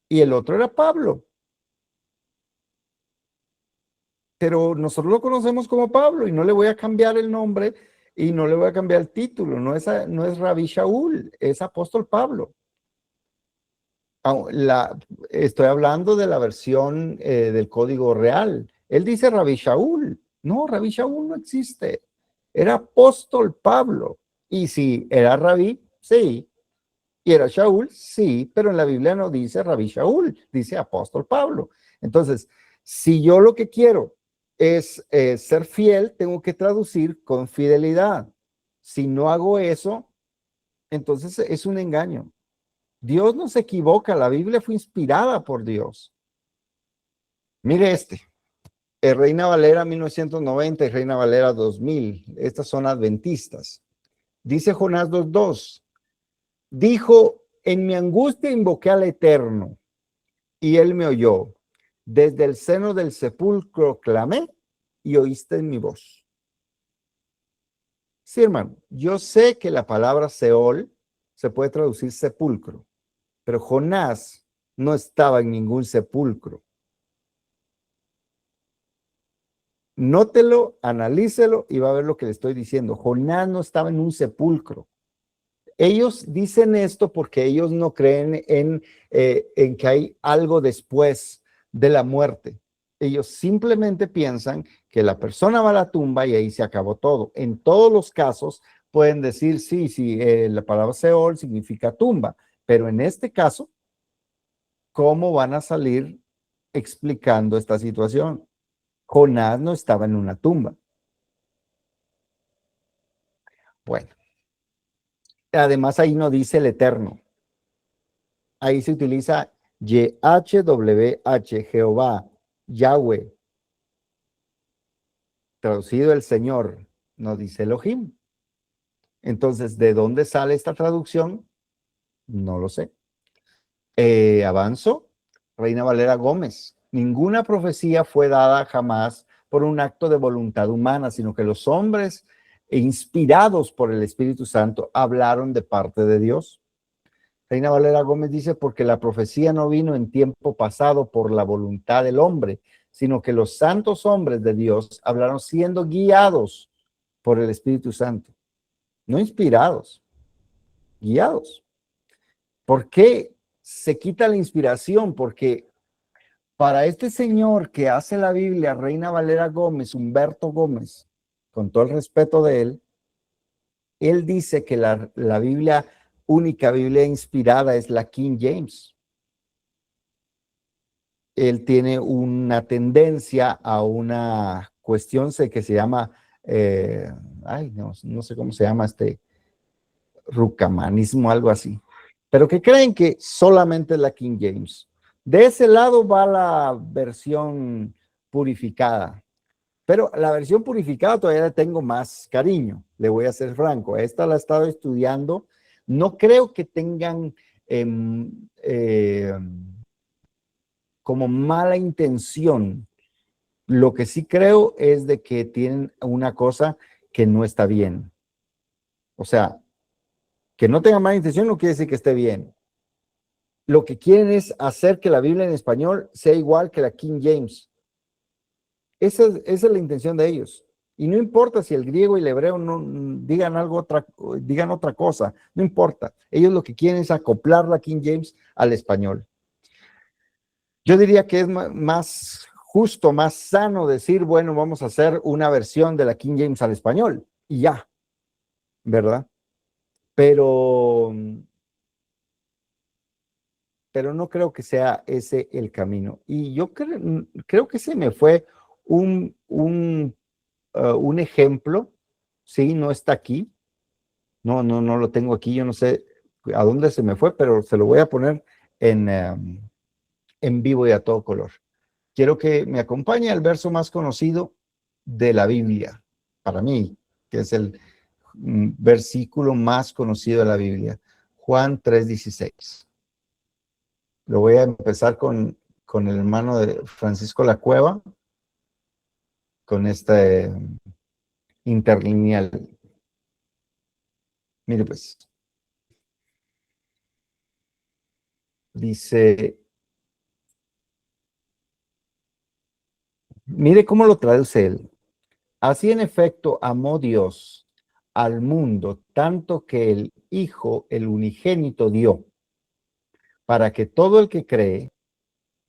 y el otro era Pablo. Pero nosotros lo conocemos como Pablo y no le voy a cambiar el nombre y no le voy a cambiar el título. No es Rabí Shaul, es apóstol Pablo. Estoy hablando de la versión del código real. Él dice Rabí Shaul. No, Rabí Shaul no existe. Era apóstol Pablo. Y sí, era Rabí, sí. Y era Shaul, sí, pero en la Biblia no dice Rabí Shaul, dice apóstol Pablo. Entonces, si yo lo que quiero es ser fiel, tengo que traducir con fidelidad. Si no hago eso, entonces es un engaño. Dios no se equivoca, la Biblia fue inspirada por Dios. Mire Reina Valera 1990 y Reina Valera 2000, estas son adventistas. Dice Jonás 2:2, dijo, en mi angustia invoqué al Eterno y él me oyó. Desde el seno del sepulcro clamé y oíste mi voz. Sí, hermano, yo sé que la palabra Seol se puede traducir sepulcro, pero Jonás no estaba en ningún sepulcro. Nótelo, analícelo y va a ver lo que le estoy diciendo. Jonás no estaba en un sepulcro. Ellos dicen esto porque ellos no creen en que hay algo después de la muerte. Ellos simplemente piensan que la persona va a la tumba y ahí se acabó todo. En todos los casos pueden decir, sí, la palabra Seol significa tumba, pero en este caso, ¿cómo van a salir explicando esta situación? Jonás no estaba en una tumba. Bueno, además ahí no dice el Eterno. Ahí se utiliza YHWH, Jehová, Yahweh, traducido el Señor, no dice Elohim. Entonces, ¿de dónde sale esta traducción? No lo sé. Avanzo, Reina Valera Gómez. Ninguna profecía fue dada jamás por un acto de voluntad humana, sino que los hombres inspirados por el Espíritu Santo hablaron de parte de Dios. Reina Valera Gómez dice, porque la profecía no vino en tiempo pasado por la voluntad del hombre, sino que los santos hombres de Dios hablaron siendo guiados por el Espíritu Santo. No inspirados, guiados. ¿Por qué se quita la inspiración? Porque para este señor que hace la Biblia, Reina Valera Gómez, Humberto Gómez, con todo el respeto de él dice que la Biblia, única Biblia inspirada es la King James. Él tiene una tendencia a una cuestión que se llama, no sé cómo se llama rucamanismo, algo así, pero que creen que solamente es la King James. De ese lado va la versión purificada, pero la versión purificada todavía le tengo más cariño, le voy a ser franco. Esta la he estado estudiando, no creo que tengan como mala intención. Lo que sí creo es de que tienen una cosa que no está bien. O sea, que no tenga mala intención no quiere decir que esté bien. Lo que quieren es hacer que la Biblia en español sea igual que la King James. Esa es la intención de ellos. Y no importa si el griego y el hebreo no digan otra cosa, no importa. Ellos lo que quieren es acoplar la King James al español. Yo diría que es más justo, más sano decir, bueno, vamos a hacer una versión de la King James al español y ya, ¿verdad? Pero no creo que sea ese el camino. Y yo creo que se me fue un ejemplo, sí, no está aquí, no lo tengo aquí, yo no sé a dónde se me fue, pero se lo voy a poner en vivo y a todo color. Quiero que me acompañe al verso más conocido de la Biblia, para mí, que es el versículo más conocido de la Biblia, Juan 3:16. Lo voy a empezar con el hermano de Francisco La Cueva, con este interlineal. Mire pues, dice, mire cómo lo traduce él. Así en efecto amó Dios al mundo, tanto que el Hijo, el unigénito, dio, para que todo el que cree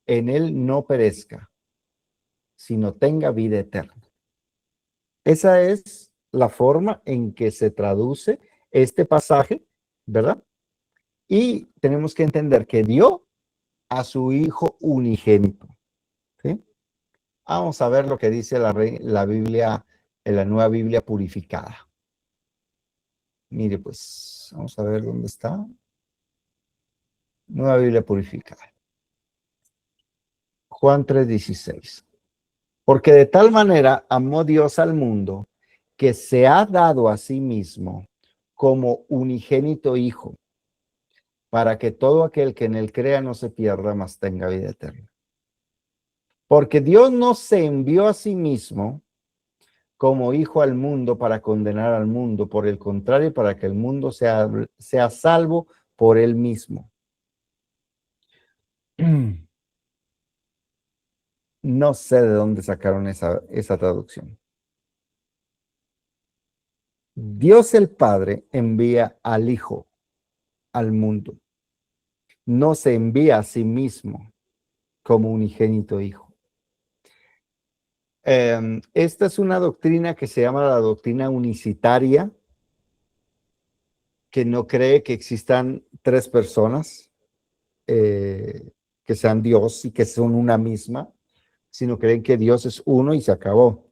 en él no perezca, sino tenga vida eterna. Esa es la forma en que se traduce este pasaje, ¿verdad? Y tenemos que entender que dio a su Hijo unigénito, ¿sí? Vamos a ver lo que dice la Biblia, en la Nueva Biblia purificada. Mire, pues, vamos a ver dónde está. Nueva Biblia purificada. Juan 3:16. Porque de tal manera amó Dios al mundo que se ha dado a sí mismo como unigénito Hijo, para que todo aquel que en él crea no se pierda, mas tenga vida eterna. Porque Dios no se envió a sí mismo como hijo al mundo para condenar al mundo, por el contrario, para que el mundo sea salvo por él mismo. No sé de dónde sacaron esa traducción. Dios el Padre envía al Hijo al mundo. No se envía a sí mismo como unigénito Hijo. Esta es una doctrina que se llama la doctrina unicitaria, que no cree que existan tres personas que sean Dios y que son una misma, sino creen que Dios es uno y se acabó.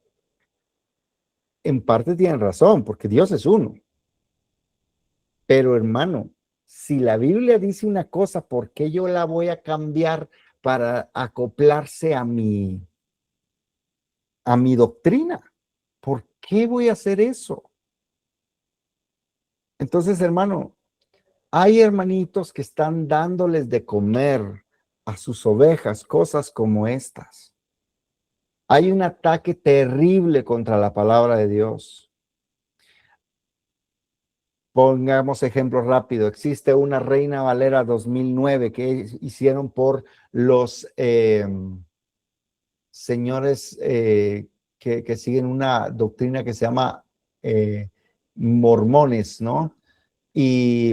En parte tienen razón, porque Dios es uno. Pero hermano, si la Biblia dice una cosa, ¿por qué yo la voy a cambiar para acoplarse a mi doctrina? ¿Por qué voy a hacer eso? Entonces, hermano, hay hermanitos que están dándoles de comer a sus ovejas cosas como estas. Hay un ataque terrible contra la palabra de Dios. Pongamos ejemplo rápido. Existe una Reina Valera 2009 que hicieron por los señores que siguen una doctrina que se llama mormones, ¿no? Y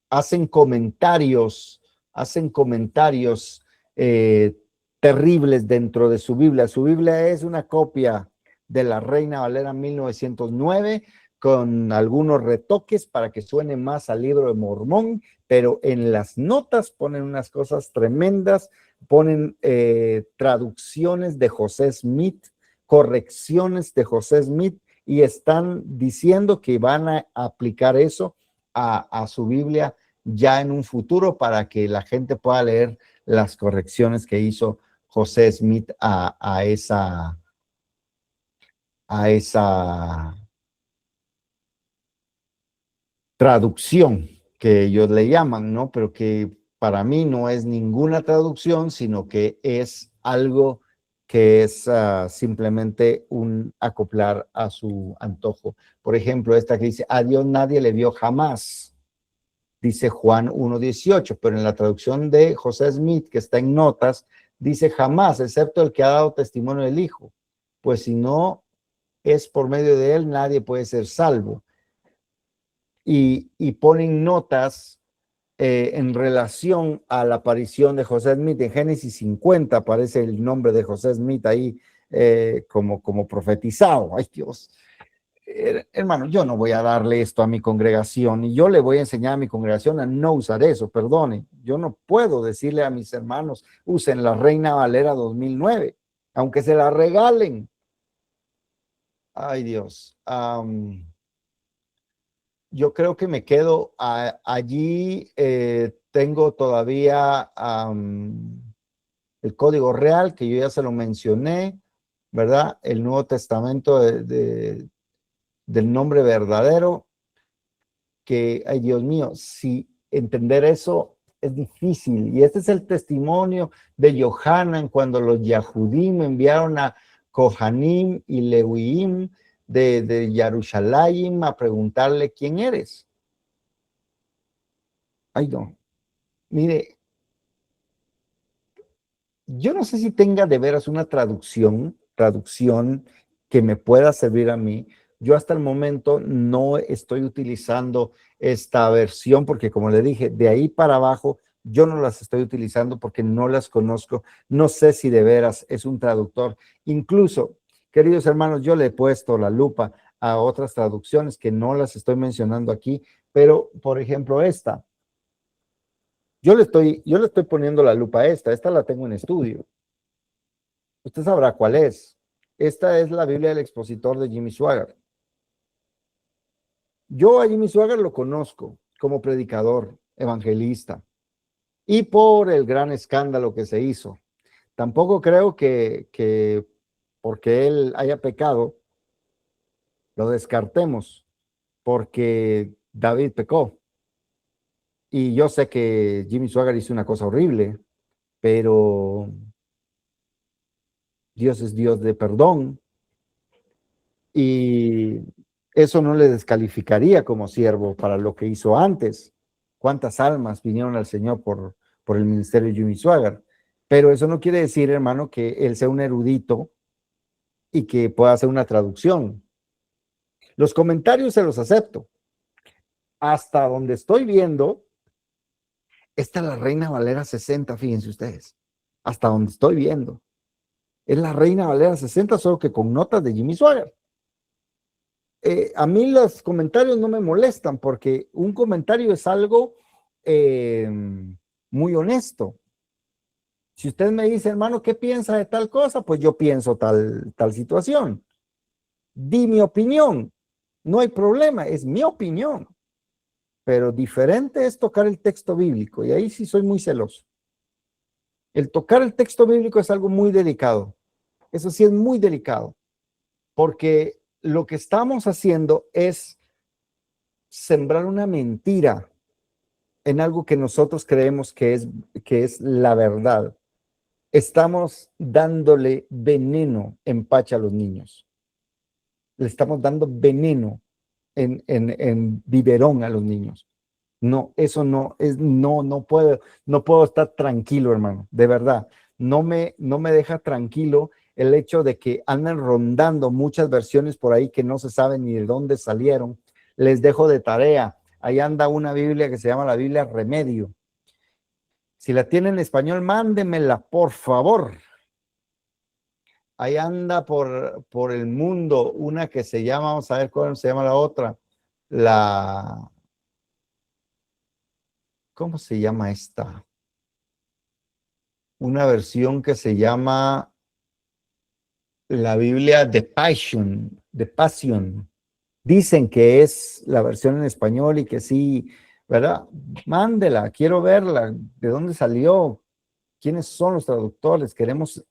hacen comentarios eh, terribles dentro de su Biblia. Su Biblia es una copia de la Reina Valera 1909 con algunos retoques para que suene más al libro de Mormón, pero en las notas ponen unas cosas tremendas, ponen traducciones de José Smith, correcciones de José Smith, y están diciendo que van a aplicar eso a su Biblia ya en un futuro para que la gente pueda leer las correcciones que hizo José Smith a esa traducción que ellos le llaman, ¿no? Pero que para mí no es ninguna traducción, sino que es algo que es simplemente un acoplar a su antojo. Por ejemplo, esta que dice, a Dios nadie le vio jamás, dice Juan 1:18, pero en la traducción de José Smith, que está en notas, dice jamás, excepto el que ha dado testimonio del Hijo, pues si no es por medio de él, nadie puede ser salvo. Y ponen notas en relación a la aparición de José Smith. En Génesis 50 aparece el nombre de José Smith ahí como profetizado. Ay, Dios. Hermano, yo no voy a darle esto a mi congregación y yo le voy a enseñar a mi congregación a no usar eso, perdone. Yo no puedo decirle a mis hermanos, usen la Reina Valera 2009, aunque se la regalen. Ay, Dios. Yo creo que me quedo allí. Tengo todavía el Código Real, que yo ya se lo mencioné, ¿verdad? El Nuevo Testamento del nombre verdadero, que, ay Dios mío, si entender eso es difícil. Y este es el testimonio de Yohanan cuando los Yahudim enviaron a Kohanim y Lewiim de Yarushalayim a preguntarle quién eres. Ay, no. Mire, yo no sé si tenga de veras una traducción que me pueda servir a mí. Yo hasta el momento no estoy utilizando esta versión porque, como le dije, de ahí para abajo yo no las estoy utilizando porque no las conozco. No sé si de veras es un traductor. Incluso, queridos hermanos, yo le he puesto la lupa a otras traducciones que no las estoy mencionando aquí, pero, por ejemplo, esta. Yo le estoy poniendo la lupa a esta la tengo en estudio. Usted sabrá cuál es. Esta es la Biblia del expositor de Jimmy Swaggart. Yo a Jimmy Swaggart lo conozco como predicador, evangelista, y por el gran escándalo que se hizo. Tampoco creo que porque él haya pecado, lo descartemos, porque David pecó. Y yo sé que Jimmy Swaggart hizo una cosa horrible, pero Dios es Dios de perdón y eso no le descalificaría como siervo para lo que hizo antes. ¿Cuántas almas vinieron al Señor por el ministerio de Jimmy Swaggart? Pero eso no quiere decir, hermano, que él sea un erudito y que pueda hacer una traducción. Los comentarios se los acepto. Hasta donde estoy viendo, esta es la Reina Valera 60, fíjense ustedes. Hasta donde estoy viendo. Es la Reina Valera 60, solo que con notas de Jimmy Swaggart. A mí los comentarios no me molestan porque un comentario es algo muy honesto. Si usted me dice, hermano, ¿qué piensa de tal cosa? Pues yo pienso tal situación. Di mi opinión. No hay problema, es mi opinión. Pero diferente es tocar el texto bíblico y ahí sí soy muy celoso. El tocar el texto bíblico es algo muy delicado. Eso sí es muy delicado porque lo que estamos haciendo es sembrar una mentira en algo que nosotros creemos que es la verdad. Estamos dándole veneno en pacha a los niños. Le estamos dando veneno en biberón a los niños. No, eso no es, no puedo estar tranquilo, hermano, de verdad. No me deja tranquilo el hecho de que andan rondando muchas versiones por ahí que no se sabe ni de dónde salieron. Les dejo de tarea. Ahí anda una Biblia que se llama la Biblia Remedio. Si la tienen en español, mándemela, por favor. Ahí anda por el mundo una que se llama, vamos a ver cómo se llama la otra. ¿Cómo se llama esta? Una versión que se llama la Biblia de Passion. Dicen que es la versión en español y que sí, ¿verdad? Mándela, quiero verla, de dónde salió, quiénes son los traductores, queremos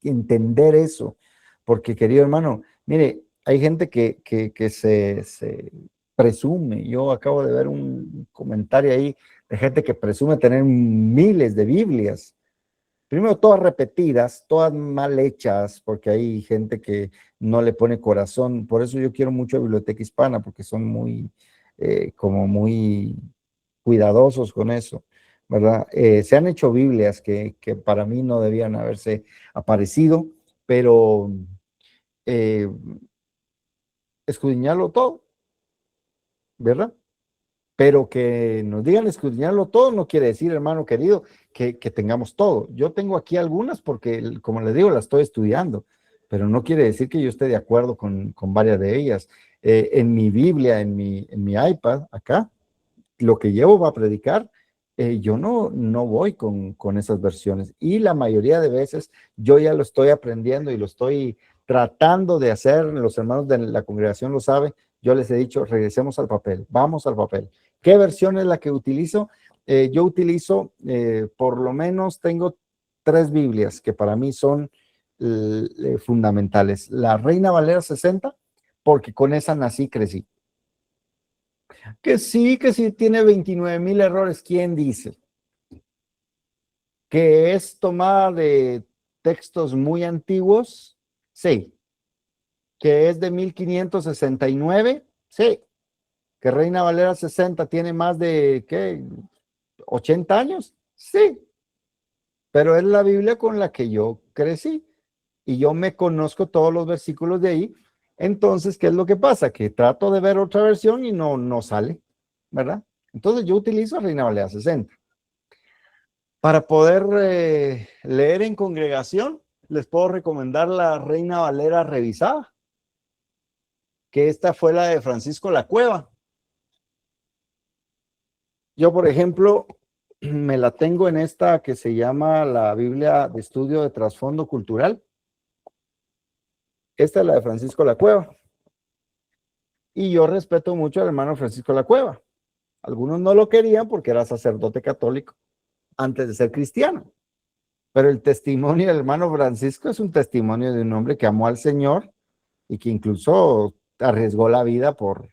entender eso, porque querido hermano, mire, hay gente que se presume, yo acabo de ver un comentario ahí de gente que presume tener miles de Biblias, primero todas repetidas, todas mal hechas, porque hay gente que no le pone corazón. Por eso yo quiero mucho Biblioteca Hispana, porque son muy, como muy cuidadosos con eso, ¿verdad? Se han hecho Biblias que para mí no debían haberse aparecido, pero eh, escudriñarlo todo, ¿verdad? Pero que nos digan escudriñarlo todo no quiere decir, hermano querido, que tengamos todo. Yo tengo aquí algunas porque, como les digo, las estoy estudiando, pero no quiere decir que yo esté de acuerdo con varias de ellas. En mi Biblia, en mi iPad, acá, lo que llevo va a predicar, yo no voy con esas versiones. Y la mayoría de veces yo ya lo estoy aprendiendo y lo estoy tratando de hacer. Los hermanos de la congregación lo saben. Yo les he dicho, regresemos al papel, vamos al papel. ¿Qué versión es la que utilizo? Yo utilizo, por lo menos tengo 3 Biblias que para mí son fundamentales. La Reina Valera 60, porque con esa nací, crecí. Que sí, tiene 29,000 errores. ¿Quién dice? Que es tomada de textos muy antiguos, sí. Que es de 1569, sí. Que Reina Valera 60 tiene más de, ¿qué? 80 años, sí. Pero es la Biblia con la que yo crecí y yo me conozco todos los versículos de ahí. Entonces, ¿qué es lo que pasa? Que trato de ver otra versión y no sale, ¿verdad? Entonces yo utilizo Reina Valera 60. Para poder leer en congregación, les puedo recomendar la Reina Valera revisada, que esta fue la de Francisco La Cueva. Yo, por ejemplo, me la tengo en esta que se llama la Biblia de Estudio de Trasfondo Cultural. Esta es la de Francisco La Cueva. Y yo respeto mucho al hermano Francisco La Cueva. Algunos no lo querían porque era sacerdote católico antes de ser cristiano. Pero el testimonio del hermano Francisco es un testimonio de un hombre que amó al Señor y que incluso arriesgó la vida por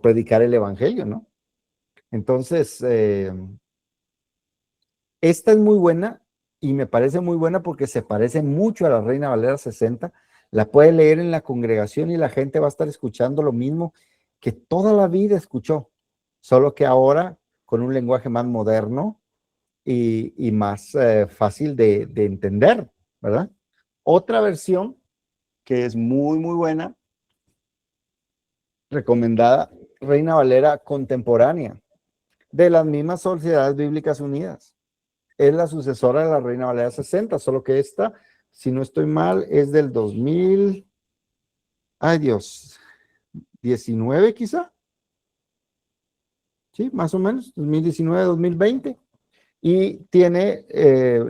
predicar el evangelio, ¿no? Entonces, esta es muy buena y me parece muy buena porque se parece mucho a la Reina Valera 60. La puede leer en la congregación y la gente va a estar escuchando lo mismo que toda la vida escuchó, solo que ahora con un lenguaje más moderno y más fácil de entender, ¿verdad? Otra versión que es muy, muy buena, recomendada, Reina Valera contemporánea, de las mismas Sociedades Bíblicas Unidas. Es la sucesora de la Reina Valera 60, solo que esta, si no estoy mal, es del 2000, ay Dios, 19 quizá, sí, más o menos, 2019, 2020, y tiene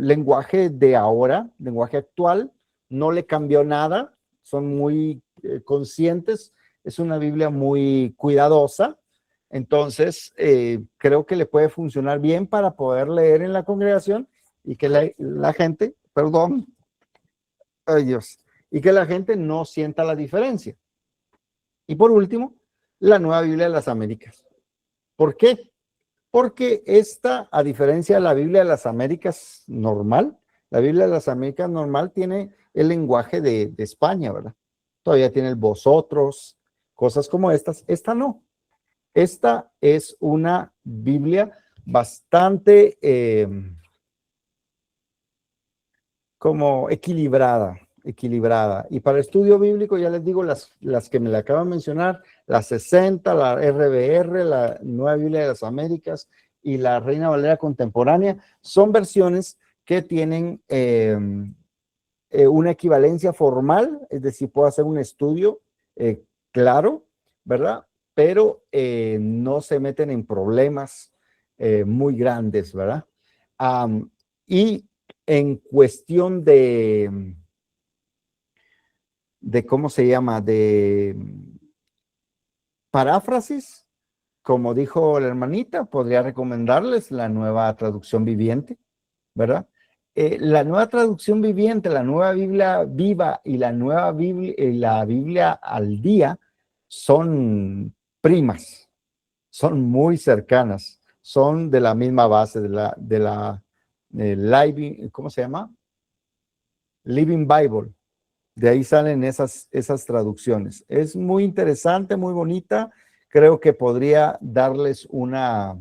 lenguaje de ahora, lenguaje actual, no le cambió nada, son muy conscientes, es una Biblia muy cuidadosa, entonces creo que le puede funcionar bien para poder leer en la congregación y que la gente, perdón, ay Dios, y que la gente no sienta la diferencia. Y por último, la Nueva Biblia de las Américas. ¿Por qué? Porque esta, a diferencia de la Biblia de las Américas normal, la Biblia de las Américas normal tiene el lenguaje de España, ¿verdad? Todavía tiene el vosotros, cosas como estas. Esta no. Esta es una Biblia bastante como equilibrada. Y para estudio bíblico, ya les digo, las que me le acabo de mencionar, la 60, la RBR, la Nueva Biblia de las Américas y la Reina Valera Contemporánea, son versiones que tienen una equivalencia formal, es decir, puedo hacer un estudio claro, ¿verdad? Pero no se meten en problemas muy grandes, ¿verdad? Y en cuestión de ¿cómo se llama? De paráfrasis, como dijo la hermanita, podría recomendarles la nueva traducción viviente, ¿verdad? La nueva traducción viviente, la nueva Biblia viva y la nueva Biblia, la Biblia al día son primas, son muy cercanas, son de la misma base ¿cómo se llama? Living Bible. De ahí salen esas traducciones. Es muy interesante, muy bonita. Creo que podría darles una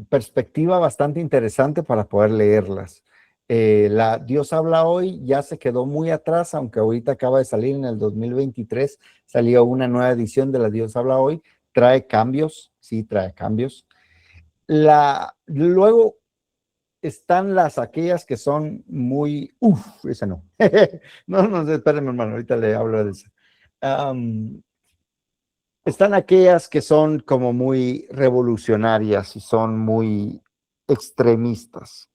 perspectiva bastante interesante para poder leerlas. La Dios habla hoy ya se quedó muy atrás, aunque ahorita acaba de salir en el 2023, salió una nueva edición de la Dios habla hoy. Trae cambios, sí, trae cambios. Luego están aquellas que son muy, esa no. No, espérenme, hermano, ahorita le hablo de esa. Están aquellas que son como muy revolucionarias y son muy extremistas.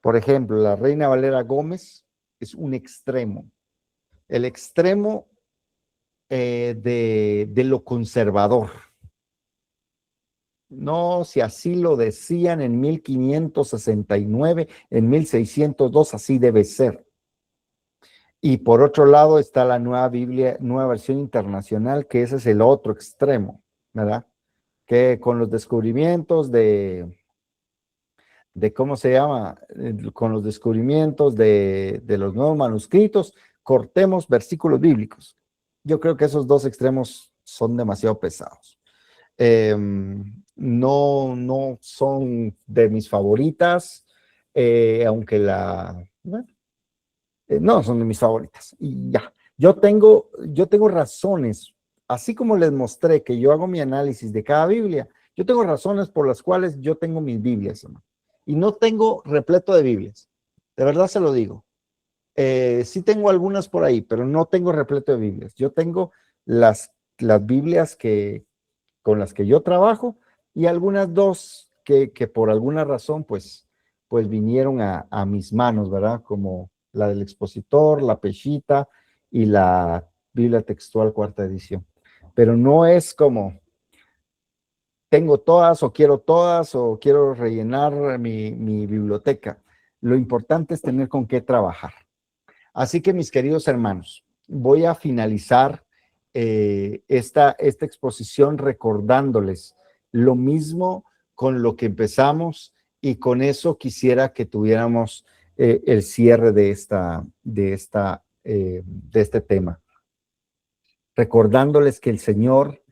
Por ejemplo, la Reina Valera Gómez es un extremo. El extremo de lo conservador. No, si así lo decían en 1569, en 1602, así debe ser. Y por otro lado está la nueva Biblia, nueva versión internacional, que ese es el otro extremo, ¿verdad? Que con los descubrimientos ¿cómo se llama? Con los descubrimientos de los nuevos manuscritos, cortemos versículos bíblicos. Yo creo que esos dos extremos son demasiado pesados. No son de mis favoritas, aunque no son de mis favoritas. Y ya, yo tengo razones, así como les mostré que yo hago mi análisis de cada Biblia, yo tengo razones por las cuales yo tengo mis Biblias, hermano. Y no tengo repleto de Biblias, de verdad se lo digo. Sí tengo algunas por ahí, pero no tengo repleto de Biblias. Yo tengo las Biblias con las que yo trabajo y algunas dos que por alguna razón, pues, pues vinieron a mis manos, ¿verdad? Como la del expositor, la Peshita y la Biblia textual cuarta edición. Pero no es como tengo todas o quiero rellenar mi biblioteca. Lo importante es tener con qué trabajar. Así que, mis queridos hermanos, voy a finalizar esta exposición recordándoles lo mismo con lo que empezamos, y con eso quisiera que tuviéramos el cierre de este tema. Recordándoles que el Señor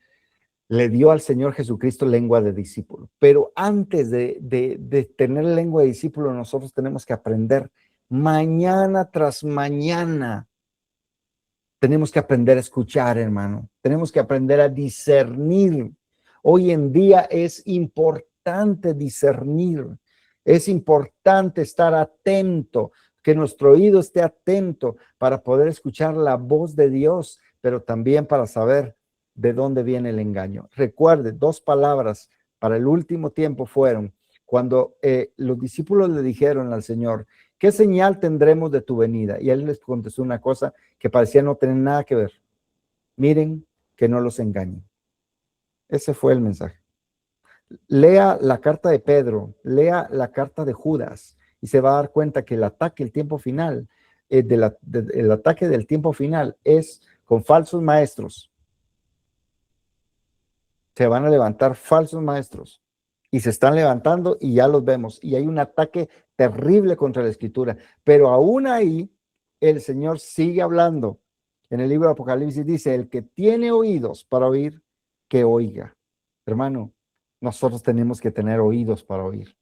le dio al Señor Jesucristo lengua de discípulo. Pero antes de tener lengua de discípulo, nosotros tenemos que aprender mañana tras mañana. Tenemos que aprender a escuchar, hermano. Tenemos que aprender a discernir. Hoy en día es importante discernir. Es importante estar atento, que nuestro oído esté atento para poder escuchar la voz de Dios, pero también para saber de dónde viene el engaño. Recuerde, 2 palabras para el último tiempo fueron cuando los discípulos le dijeron al Señor: ¿qué señal tendremos de tu venida? Y él les contestó una cosa que parecía no tener nada que ver. Miren que no los engañen. Ese fue el mensaje. Lea la carta de Pedro, lea la carta de Judas, y se va a dar cuenta que el ataque, el tiempo final, el ataque del tiempo final es con falsos maestros. Se van a levantar falsos maestros, y se están levantando y ya los vemos, y hay un ataque terrible contra la escritura, pero aún ahí el Señor sigue hablando. En el libro de Apocalipsis dice: el que tiene oídos para oír, que oiga. Hermano, nosotros tenemos que tener oídos para oír.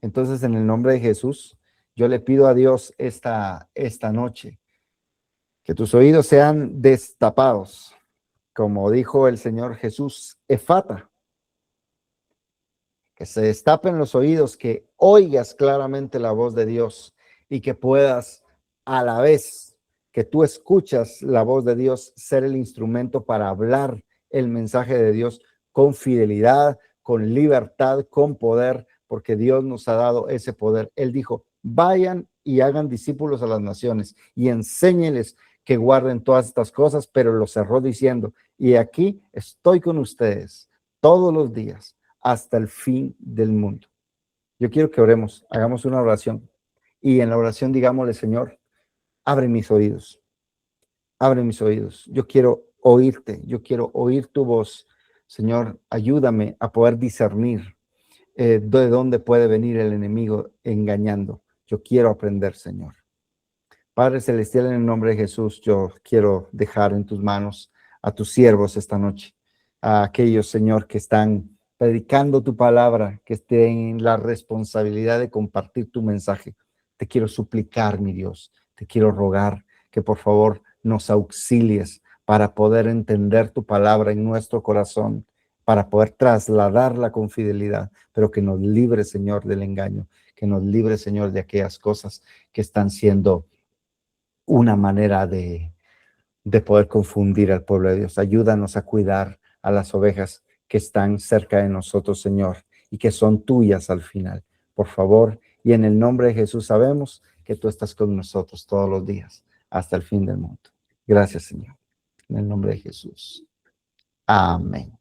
Entonces, en el nombre de Jesús, yo le pido a Dios esta noche que tus oídos sean destapados, como dijo el Señor Jesús, efata, que se destapen los oídos, que oigas claramente la voz de Dios, y que puedas, a la vez que tú escuchas la voz de Dios, ser el instrumento para hablar el mensaje de Dios con fidelidad, con libertad, con poder, porque Dios nos ha dado ese poder. Él dijo: vayan y hagan discípulos a las naciones y enséñeles que guarden todas estas cosas, pero lo cerró diciendo: y aquí estoy con ustedes todos los días hasta el fin del mundo. Yo quiero que oremos, hagamos una oración, y en la oración digámosle: Señor, abre mis oídos, abre mis oídos. Yo quiero oírte, yo quiero oír tu voz. Señor, ayúdame a poder discernir de dónde puede venir el enemigo engañando. Yo quiero aprender, Señor. Padre Celestial, en el nombre de Jesús, yo quiero dejar en tus manos a tus siervos esta noche, a aquellos, Señor, que están predicando tu palabra, que tienen la responsabilidad de compartir tu mensaje. Te quiero suplicar, mi Dios, te quiero rogar que por favor nos auxilies para poder entender tu palabra en nuestro corazón, para poder trasladarla con fidelidad, pero que nos libre, Señor, del engaño, que nos libre, Señor, de aquellas cosas que están siendo una manera de poder confundir al pueblo de Dios. Ayúdanos a cuidar a las ovejas que están cerca de nosotros, Señor, y que son tuyas al final. Por favor, y en el nombre de Jesús sabemos que tú estás con nosotros todos los días hasta el fin del mundo. Gracias, Señor. En el nombre de Jesús. Amén.